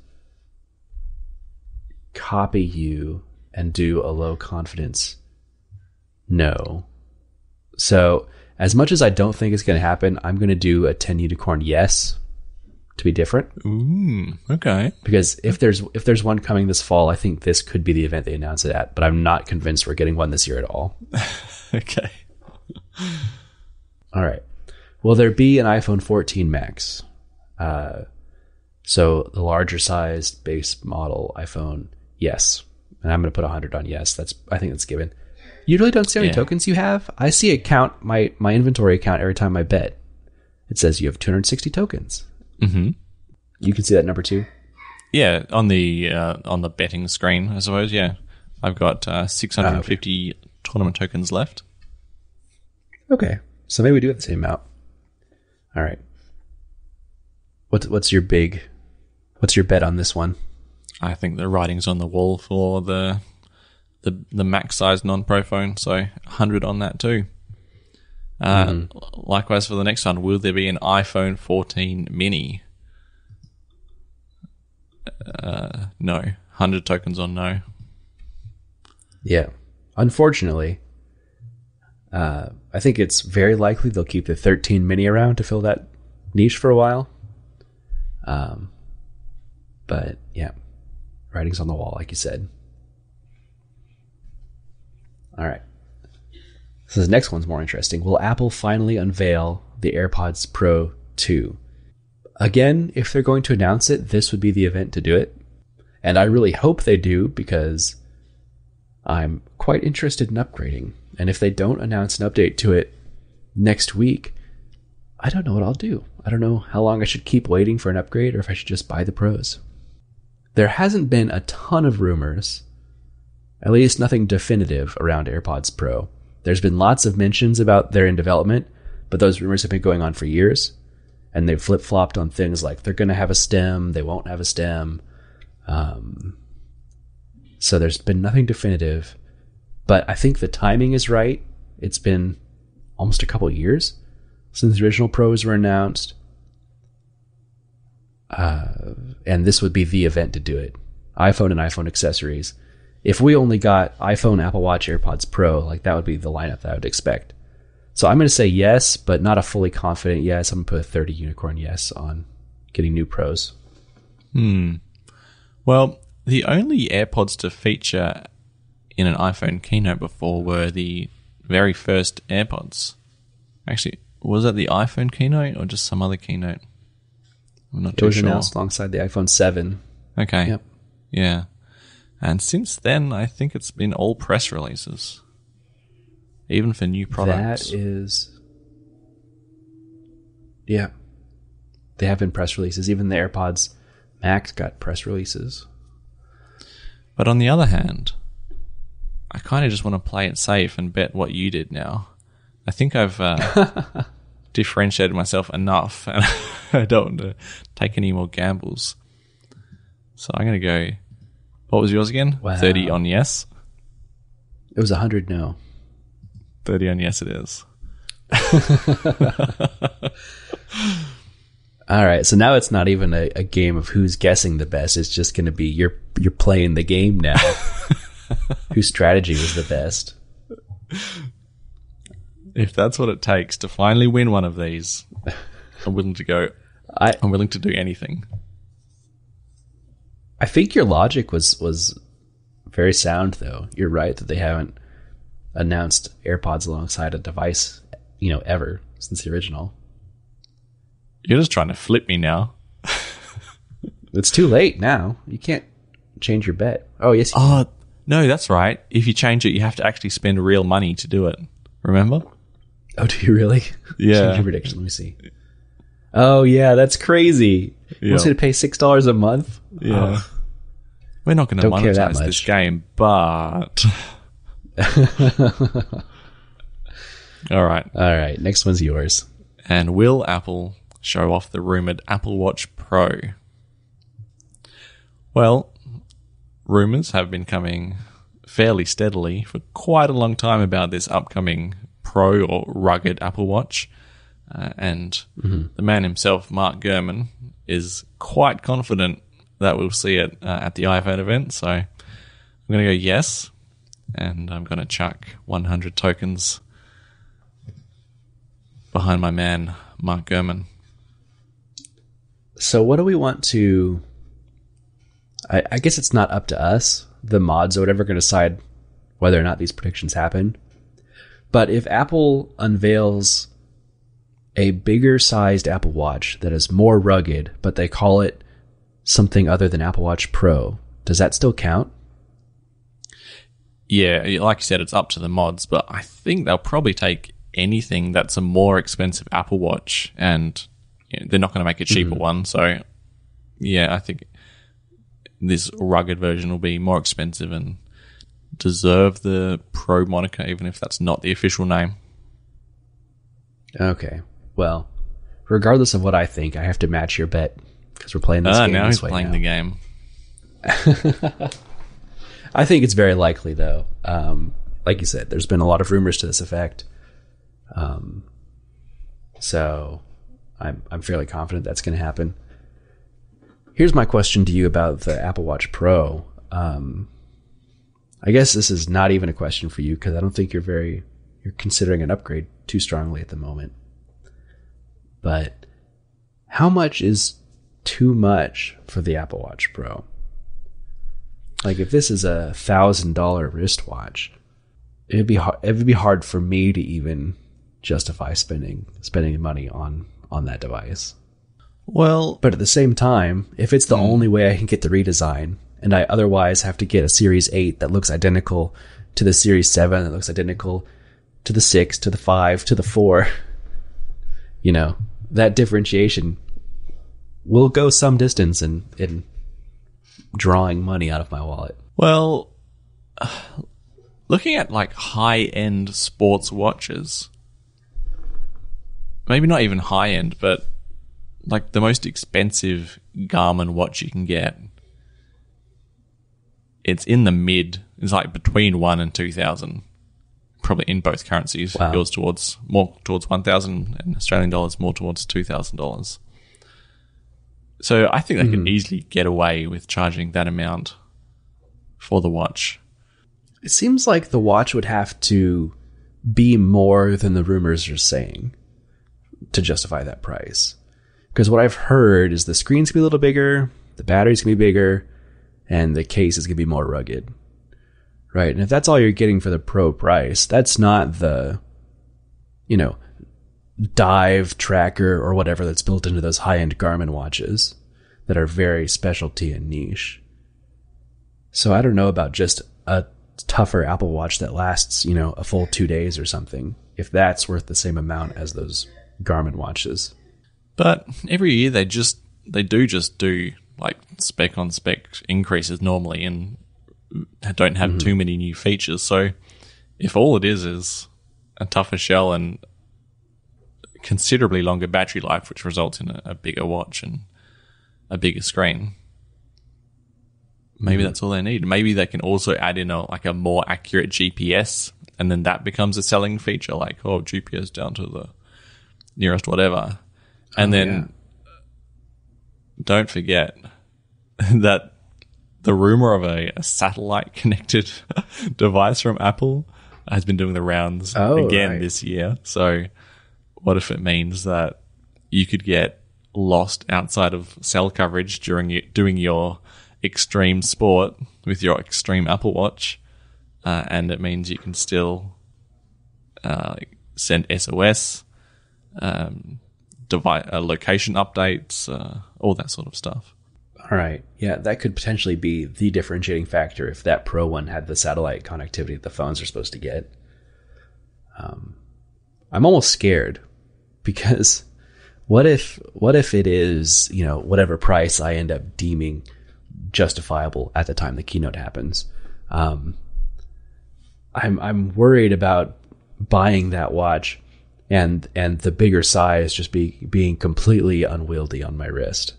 copy you and do a low confidence no. So, as much as I don't think it's going to happen, I'm going to do a 10 unicorn yes to be different. Ooh, okay. Because if there's one coming this fall, I think this could be the event they announce it at, but I'm not convinced we're getting one this year at all. Okay. All right. Will there be an iPhone 14 Max? So the larger sized base model iPhone, yes. And I'm going to put 100 on yes. I think that's given. You really don't see how many tokens you have? I see a count, my inventory account every time I bet. It says you have 260 tokens. Mm-hmm. You can see that number too? Yeah, on the betting screen, I suppose, yeah. I've got 650 tournament tokens left. Okay. So maybe we do have the same amount. All right. What's your bet on this one? I think the writing's on the wall for the max size non-pro phone, so 100 on that too. Likewise for the next one, will there be an iPhone 14 mini? No. 100 tokens on no. Yeah. Unfortunately, I think it's very likely they'll keep the 13 mini around to fill that niche for a while. But yeah, writing's on the wall, like you said. All right. So the next one's more interesting. Will Apple finally unveil the AirPods Pro 2? Again, if they're going to announce it, this would be the event to do it. And I really hope they do, because I'm quite interested in upgrading. And if they don't announce an update to it next week, I don't know what I'll do. I don't know how long I should keep waiting for an upgrade, or if I should just buy the Pros. There hasn't been a ton of rumors, at least nothing definitive, around AirPods Pro. There's been lots of mentions about they're in development, but those rumors have been going on for years, and they've flip-flopped on things like they're going to have a stem, they won't have a stem. So there's been nothing definitive, but I think the timing is right. It's been almost a couple years since the original Pros were announced, and this would be the event to do it. iPhone and iPhone accessories. If we only got iPhone, Apple Watch, AirPods Pro, like that would be the lineup that I would expect. So I'm going to say yes, but not a fully confident yes. I'm going to put a 30 unicorn yes on getting new Pros. Well, the only AirPods to feature in an iPhone keynote before were the very first AirPods. Actually, was that the iPhone keynote or just some other keynote? I'm not too sure. It was announced alongside the iPhone 7. Okay. Yep. Yeah. And since then, I think it's been all press releases, even for new products. That is... Yeah. They have been press releases. Even the AirPods Max got press releases. But on the other hand, I kind of just want to play it safe and bet what you did now. I think I've differentiated myself enough, and I don't want to take any more gambles. So I'm going to go... What was yours again? Wow. 30 on yes? It was 100 no. 30 on yes it is. All right, so now it's not even a game of who's guessing the best. It's just going to be you're playing the game now. Whose strategy was the best? If that's what it takes to finally win one of these, I'm willing to go. I'm willing to do anything. I think your logic was very sound, though. You're right that they haven't announced AirPods alongside a device, ever since the original. You're just trying to flip me now. It's too late now. You can't change your bet. Oh, yes. You can. No, that's right. If you change it, you have to actually spend real money to do it. Remember? Oh, do you really? Yeah. Change your prediction. Let me see. Oh, yeah, that's crazy. You want me to pay $6 a month? Yeah. Oh. We're not going to monetize this game, but... All right. All right, next one's yours. And will Apple show off the rumored Apple Watch Pro? Well, rumors have been coming fairly steadily for quite a long time about this upcoming Pro or rugged Apple Watch. And the man himself, Mark Gurman, is quite confident that we'll see it at the iPhone event. So I'm going to go yes. And I'm going to chuck 100 tokens behind my man, Mark Gurman. So what do we want to... I guess it's not up to us, the mods or whatever, going to decide whether or not these predictions happen. But if Apple unveils a bigger sized Apple Watch that is more rugged, but they call it something other than Apple Watch Pro, does that still count? Yeah, like you said, it's up to the mods, but I think they'll probably take anything that's a more expensive Apple Watch, and they're not going to make a cheaper one. So, yeah, I think this rugged version will be more expensive and deserve the Pro moniker, even if that's not the official name. Okay. Well, regardless of what I think, I have to match your bet because we're playing this game. Now this he's way playing now. the game. I think it's very likely, though. Like you said, there's been a lot of rumors to this effect. So I'm fairly confident that's going to happen. Here's my question to you about the Apple Watch Pro. I guess this is not even a question for you because I don't think you're considering an upgrade too strongly at the moment. But how much is too much for the Apple Watch Pro? Like, if this is a $1,000 wristwatch, it would be hard for me to even justify spending money on that device. Well, but at the same time, if it's the only way I can get the redesign, and I otherwise have to get a Series 8 that looks identical to the Series 7, that looks identical to the 6, to the 5, to the 4, that differentiation will go some distance in drawing money out of my wallet. Well, looking at like high-end sports watches, maybe not even high-end, but like the most expensive Garmin watch you can get, it's in the mid. It's like between 1,000 and 2,000, probably in both currencies. Wow. It goes more towards 1,000 and Australian dollars, more towards $2,000. So I think they could easily get away with charging that amount for the watch. It seems like the watch would have to be more than the rumors are saying to justify that price. Because what I've heard is the screen's going to be a little bigger, the battery's going to be bigger, and the case is going to be more rugged. Right? And if that's all you're getting for the Pro price, that's not the, dive tracker or whatever that's built into those high-end Garmin watches that are very specialty and niche. So I don't know about just a tougher Apple Watch that lasts, a full 2 days or something, if that's worth the same amount as those Garmin watches. But every year they do like spec on spec increases normally and don't have too many new features. So if all it is a tougher shell and considerably longer battery life, which results in a bigger watch and a bigger screen, maybe that's all they need. Maybe they can also add in a more accurate GPS, and then that becomes a selling feature, like, GPS down to the nearest whatever. And then don't forget that the rumor of a satellite connected device from Apple has been doing the rounds again this year. So what if it means that you could get lost outside of cell coverage during doing your extreme sport with your extreme Apple Watch, and it means you can still send SOS, location updates, all that sort of stuff. All right. Yeah, that could potentially be the differentiating factor if that Pro one had the satellite connectivity that the phones are supposed to get. I'm almost scared because what if it is, whatever price I end up deeming justifiable at the time the keynote happens. I'm worried about buying that watch and the bigger size just being completely unwieldy on my wrist.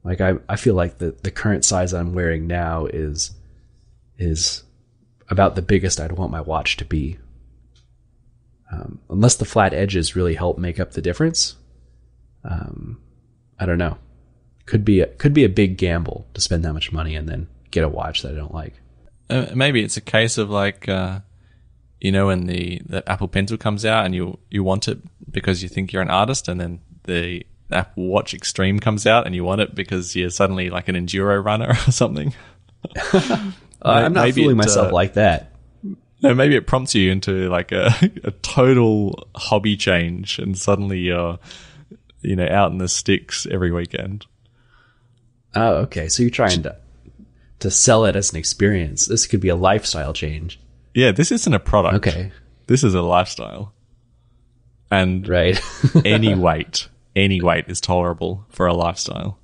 Like I feel like the current size I'm wearing now is about the biggest I'd want my watch to be. Unless the flat edges really help make up the difference. I don't know. Could be a big gamble to spend that much money and then get a watch that I don't like. Maybe it's a case of like, when the Apple Pencil comes out and you want it because you think you're an artist, and then the Apple Watch Extreme comes out and you want it because you're suddenly like an enduro runner or something. I'm not fooling myself like that. No, maybe it prompts you into like a total hobby change, and suddenly you're, out in the sticks every weekend. Oh, okay. So you're trying to sell it as an experience. This could be a lifestyle change. Yeah, this isn't a product. Okay. This is a lifestyle. And right. any weight is tolerable for a lifestyle.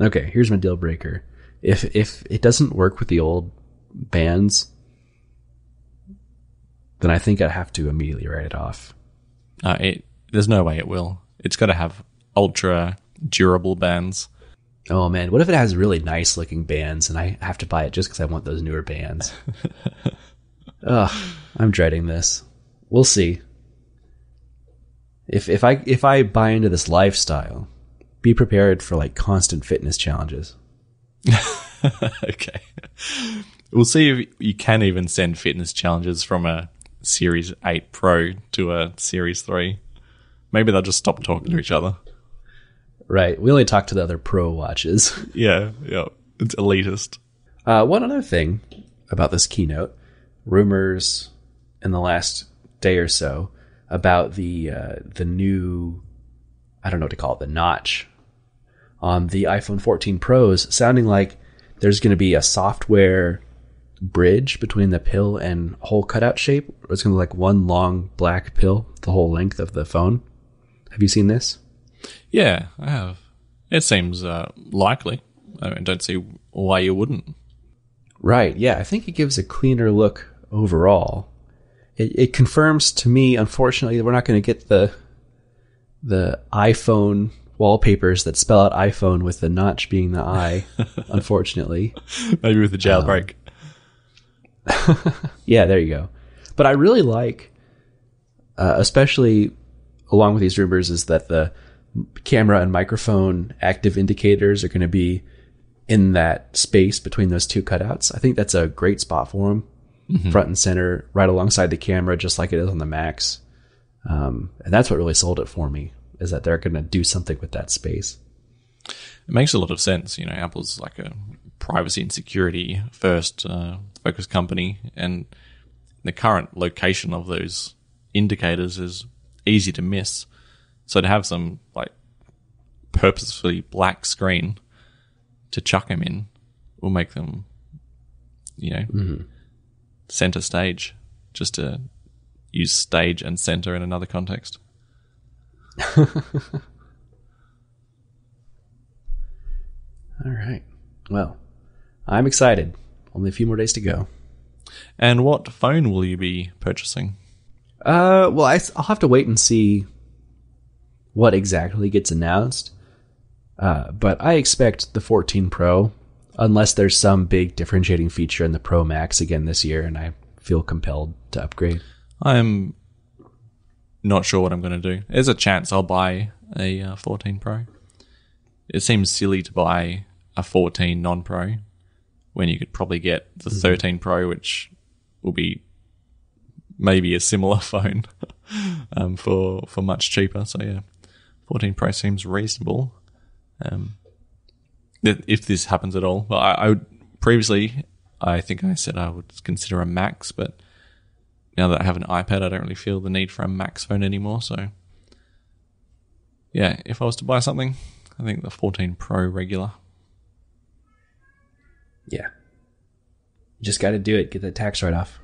Okay, here's my deal breaker. If it doesn't work with the old bands, then I think I'd have to immediately write it off. There's no way it will. It's got to have ultra durable bands. Oh man, what if it has really nice looking bands and I have to buy it just because I want those newer bands? Ugh, I'm dreading this. We'll see. If I buy into this lifestyle, be prepared for like constant fitness challenges. Okay. We'll see if you can even send fitness challenges from a Series 8 Pro to a Series 3. Maybe they'll just stop talking to each other. Right. We only talk to the other Pro watches. Yeah. It's elitist. One other thing about this keynote, rumors in the last day or so about the new, I don't know what to call it, the notch on the iPhone 14 Pros, sounding like there's going to be a software bridge between the pill and hole cutout shape. It's going to be like one long black pill the whole length of the phone. Have you seen this? Yeah, I have. It seems likely. I don't see why you wouldn't. Right, yeah. I think it gives a cleaner look overall. It confirms to me, unfortunately, that we're not going to get the iPhone wallpapers that spell out iPhone with the notch being the I, unfortunately. Maybe with the jailbreak. Yeah, there you go. But I really like, especially along with these rumors, is that the camera and microphone active indicators are going to be in that space between those two cutouts. I think that's a great spot for them. Mm-hmm. Front and center, right alongside the camera, just like it is on the Macs. And that's what really sold it for me, is that they're going to do something with that space. It makes a lot of sense. Apple's like a privacy and security first focused company, and the current location of those indicators is easy to miss. So to have some like purposefully black screen to chuck them in will make them, mm-hmm. center stage, just to use stage and center in another context. All right. Well, I'm excited. Only a few more days to go. And what phone will you be purchasing? Well, I'll have to wait and see what exactly gets announced. But I expect the 14 Pro, unless there's some big differentiating feature in the Pro Max again this year, and I feel compelled to upgrade. I'm not sure what I'm going to do. There's a chance I'll buy a 14 Pro. It seems silly to buy a 14 non-Pro when you could probably get the 13 Pro, which will be maybe a similar phone for much cheaper. So yeah, 14 Pro seems reasonable. If this happens at all. Well, I would previously, I think I said I would consider a Max, but now that I have an iPad, I don't really feel the need for a Max phone anymore. So yeah, if I was to buy something, I think the 14 Pro regular. Yeah. You just got to do it. Get the tax write-off.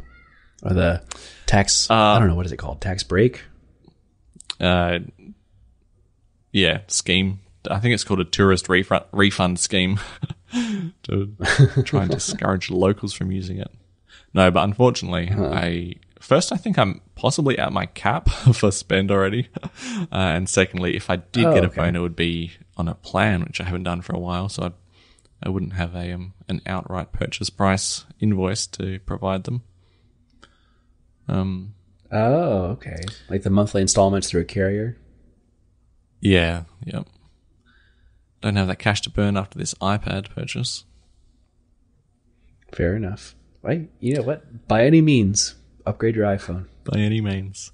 Or the tax, I don't know, what is it called? Tax break? Yeah, scheme. I think it's called a tourist refund scheme to try and discourage locals from using it. No, but unfortunately, I first, I think I'm possibly at my cap for spend already. And secondly, if I did get a phone, it would be on a plan, which I haven't done for a while. So I wouldn't have an outright purchase price invoice to provide them. Okay. Like the monthly installments through a carrier? Yeah, yep. Don't have that cash to burn after this iPad purchase. Fair enough. Right? You know what? By any means, upgrade your iPhone. By any means.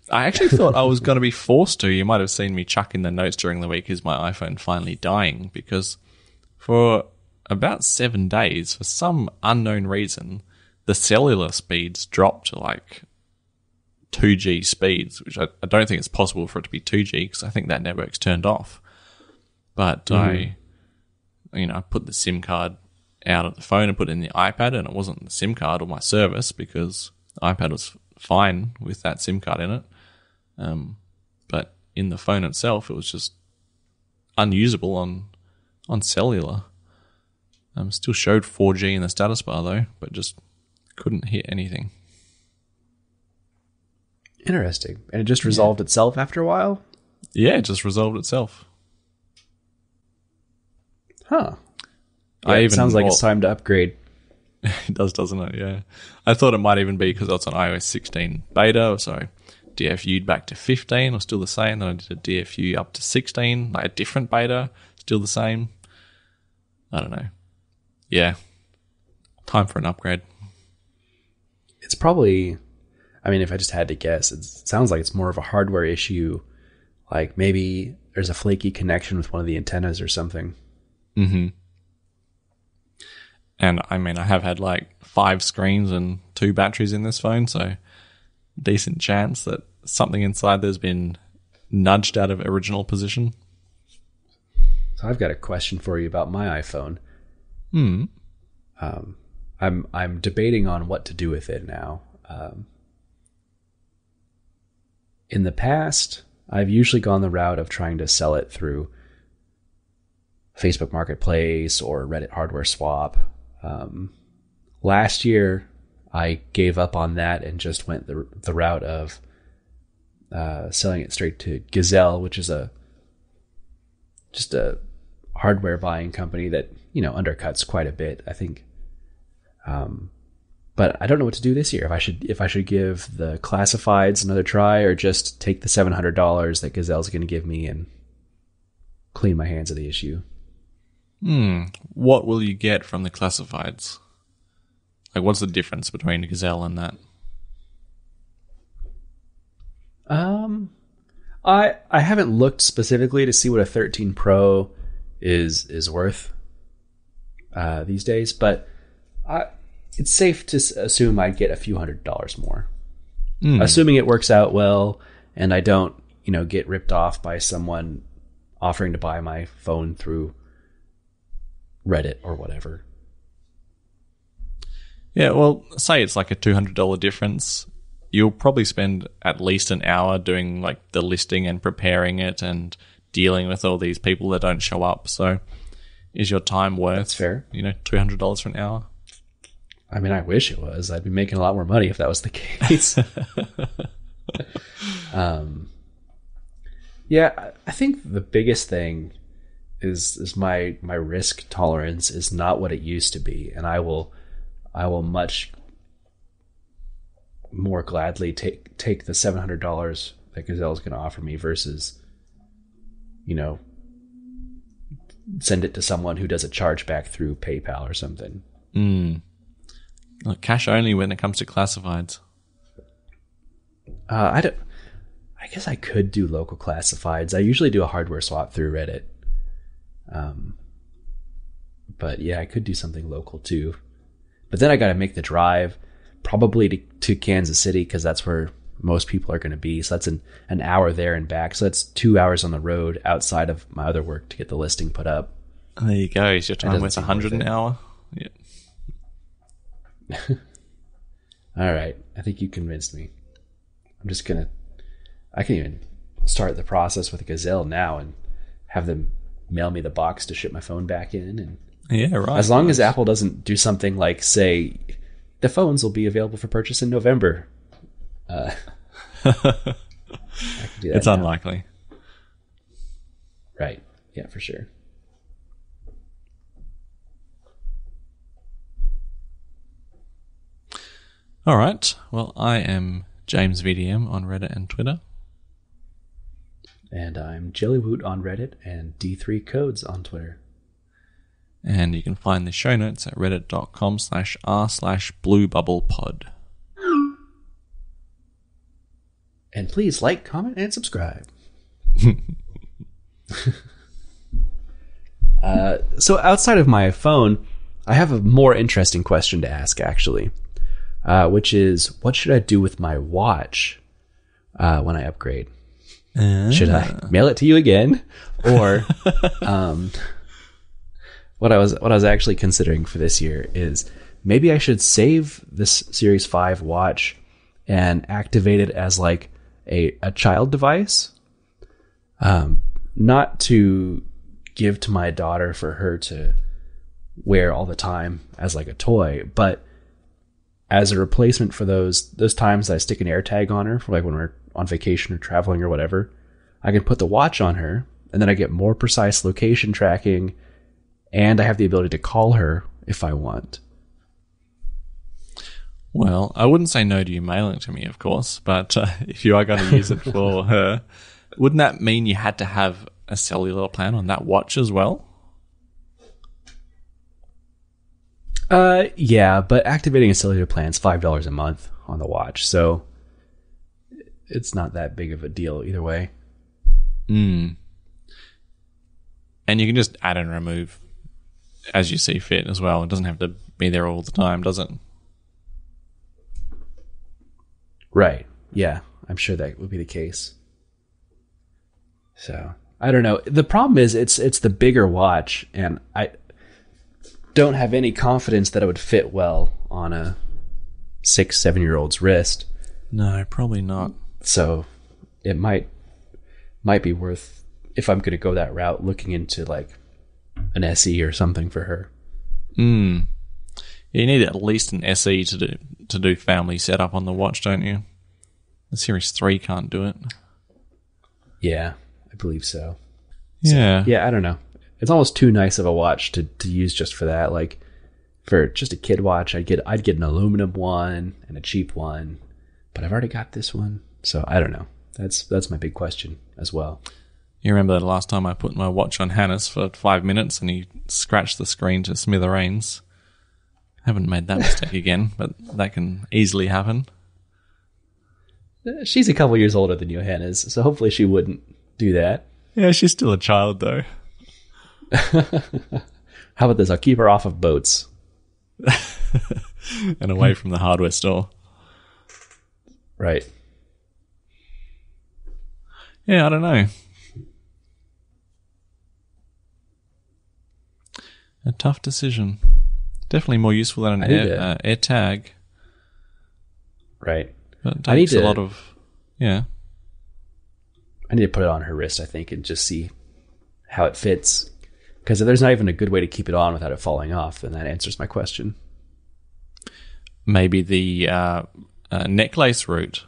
I actually thought I was going to be forced to. You might have seen me chuck in the notes during the week, is my iPhone finally dying? Because for about 7 days, for some unknown reason, the cellular speeds dropped to like 2G speeds, which I don't think it's possible for it to be 2G because I think that network's turned off. But I put the SIM card out of the phone and put it in the iPad, and it wasn't the SIM card or my service because the iPad was fine with that SIM card in it. But in the phone itself, it was just unusable on cellular. Still showed 4G in the status bar though, but just couldn't hit anything. Interesting. And it just resolved itself after a while? Yeah, it just resolved itself. Huh. Yeah, it sounds like it's time to upgrade. It does, doesn't it? Yeah. I thought it might even be because it's on iOS 16 beta, so DFU'd back to 15 or still the same. Then I did a DFU up to 16, like a different beta, still the same. I don't know. Yeah. Time for an upgrade. It's probably, I mean, if I just had to guess, it sounds like it's more of a hardware issue. Like maybe there's a flaky connection with one of the antennas or something. Mm-hmm. And I mean, I have had like 5 screens and 2 batteries in this phone, so decent chance that something inside there's been nudged out of original position. So I've got a question for you about my iPhone. I'm debating on what to do with it now. In the past, I've usually gone the route of trying to sell it through Facebook Marketplace or Reddit Hardware Swap. Last year, I gave up on that and just went the route of selling it straight to Gazelle, which is just a hardware buying company that undercuts quite a bit, I think. But I don't know what to do this year. If I should give the classifieds another try or just take the $700 that Gazelle's going to give me and clean my hands of the issue. What will you get from the classifieds? Like, what's the difference between Gazelle and that? I haven't looked specifically to see what a 13 Pro is worth these days, but it's safe to assume I'd get a few $100s more. Assuming it works out well and I don't, get ripped off by someone offering to buy my phone through Reddit or whatever. Yeah, well, say it's like a $200 difference. You'll probably spend at least an hour doing like the listing and preparing it and dealing with all these people that don't show up. So is your time worth, That's fair. $200 for an hour? I mean, I wish it was. I'd be making a lot more money if that was the case. Yeah, I think the biggest thing is my risk tolerance is not what it used to be, and I will much more gladly take the $700 that Gazelle is going to offer me versus, send it to someone who does a chargeback through PayPal or something. Like cash only when it comes to classifieds. I guess I could do local classifieds. I usually do a hardware swap through Reddit. But yeah, I could do something local too. But then I got to make the drive probably to Kansas City because that's where most people are going to be. So that's an hour there and back. So that's 2 hours on the road outside of my other work to get the listing put up. There you go. Is your time worth 100 an hour? Yeah. All right. I think you convinced me. I can even start the process with Gazelle now and have them mail me the box to ship my phone back in. And yeah, right. As long as Apple doesn't do something like say the phones will be available for purchase in November, I can do that It's now. unlikely. Right. Yeah, for sure. All right. Well, I am James VDM on Reddit and Twitter. And I'm Jellywoot on Reddit and D3Codes on Twitter. And you can find the show notes at reddit.com/r/bluebubblepod. And please like, comment, and subscribe. So outside of my phone, I have a more interesting question to ask, actually, which is, what should I do with my watch when I upgrade? Should I mail it to you again? Or what I was actually considering for this year is maybe I should save this Series 5 watch and activate it as like a child device. Not to give to my daughter for her to wear all the time as like a toy, but as a replacement for those times I stick an AirTag on her for like when we're on vacation or traveling or whatever. I can put the watch on her and then I get more precise location tracking and I have the ability to call her if I want. Well, I wouldn't say no to you mailing it to me, of course, but if you are going to use it for her, wouldn't that mean you had to have a cellular plan on that watch as well? Yeah, but activating a cellular plan is $5 a month on the watch, so it's not that big of a deal either way. And you can just add and remove as you see fit as well. It doesn't have to be there all the time, does it? Right. Yeah, I'm sure that would be the case. So, I don't know. The problem is it's the bigger watch, and I don't have any confidence that it would fit well on a 6-7-year-old's wrist. No, probably not. So, it might be worth, if I'm going to go that route, looking into like an SE or something for her. You need at least an SE to do family setup on the watch, don't you? The Series 3 can't do it. Yeah, I believe so. Yeah. Yeah, I don't know. It's almost too nice of a watch to use just for that. Like, for just a kid watch, I'd get an aluminum one and a cheap one, but I've already got this one, so I don't know. That's my big question as well. You remember the last time I put my watch on Hannes for 5 minutes and he scratched the screen to smithereens? Haven't made that mistake again, but that can easily happen. She's a couple years older than you, Hannah, so hopefully she wouldn't do that. Yeah, she's still a child, though. How about this? I'll keep her off of boats. And away from the hardware store. Right. Yeah, I don't know. A tough decision. Definitely more useful than an air tag. Right. But it takes a lot of... Yeah. I need to put it on her wrist, I think, and just see how it fits. Because if there's not even a good way to keep it on without it falling off, then that answers my question. Maybe the necklace route.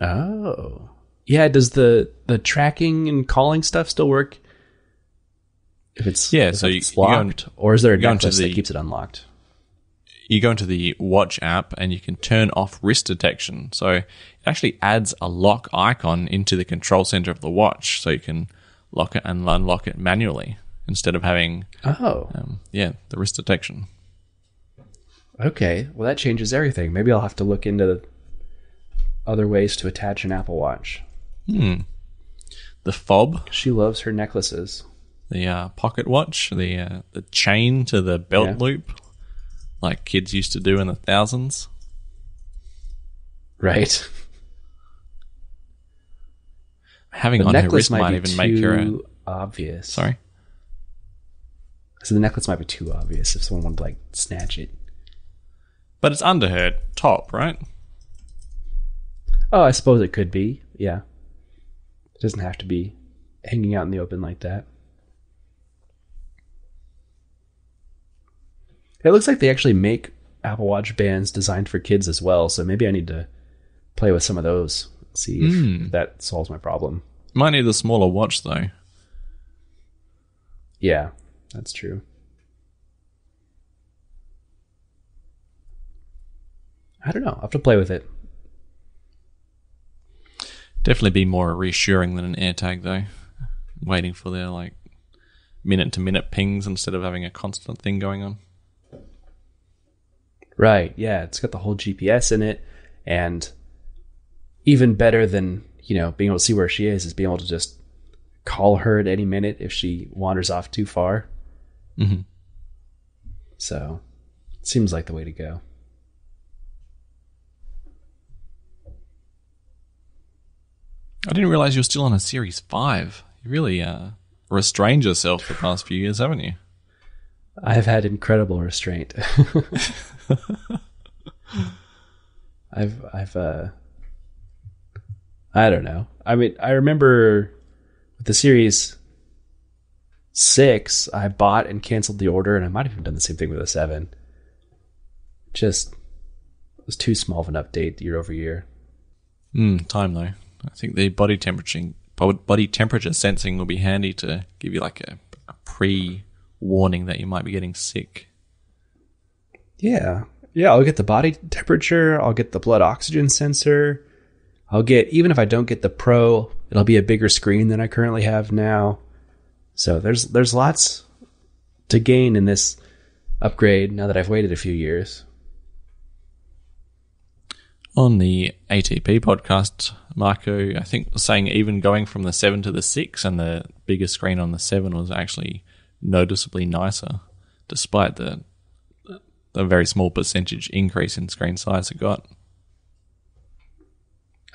Oh. Yeah, does the tracking and calling stuff still work? If it's locked, or is there a necklace that keeps it unlocked? You go into the watch app and you can turn off wrist detection. So it actually adds a lock icon into the control center of the watch, so you can lock it and unlock it manually instead of having the wrist detection. Okay, well that changes everything. Maybe I'll have to look into other ways to attach an Apple Watch. The fob. She loves her necklaces. The pocket watch, the chain to the belt loop, like kids used to do in the thousands. Right. Having on her wrist might even make her obvious. Sorry? So the necklace might be too obvious if someone wanted to like snatch it. But it's under her top, right? Oh, I suppose it could be. Yeah. It doesn't have to be hanging out in the open like that. It looks like they actually make Apple Watch bands designed for kids as well, so maybe I need to play with some of those, see if that solves my problem. Might need a smaller watch, though. Yeah, that's true. I don't know. I'll have to play with it. Definitely be more reassuring than an AirTag, though. Waiting for their, like, minute-to-minute pings instead of having a constant thing going on. Right, yeah. It's got the whole GPS in it, and even better than, being able to see where she is being able to just call her at any minute if she wanders off too far. Mm-hmm. So, it seems like the way to go. I didn't realize you were still on a Series 5. You really restrained yourself the past few years, haven't you? I've had incredible restraint. I don't know. I mean, I remember with the Series 6, I bought and canceled the order, and I might have even done the same thing with the 7. Just it was too small of an update year over year. Time though. I think the body temperature sensing will be handy to give you like a pre-warning that you might be getting sick. Yeah. Yeah, I'll get the body temperature. I'll get the blood oxygen sensor. I'll get, even if I don't get the Pro, it'll be a bigger screen than I currently have now. So there's lots to gain in this upgrade now that I've waited a few years. On the ATP podcast, Marco, I think, was saying even going from the 7 to the 6 and the bigger screen on the 7 was actually noticeably nicer, despite the very small percentage increase in screen size it got.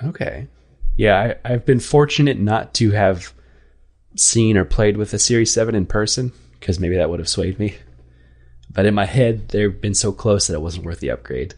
Okay. Yeah, I've been fortunate not to have seen or played with the Series 7 in person, because maybe that would have swayed me. But in my head, they've been so close that it wasn't worth the upgrade.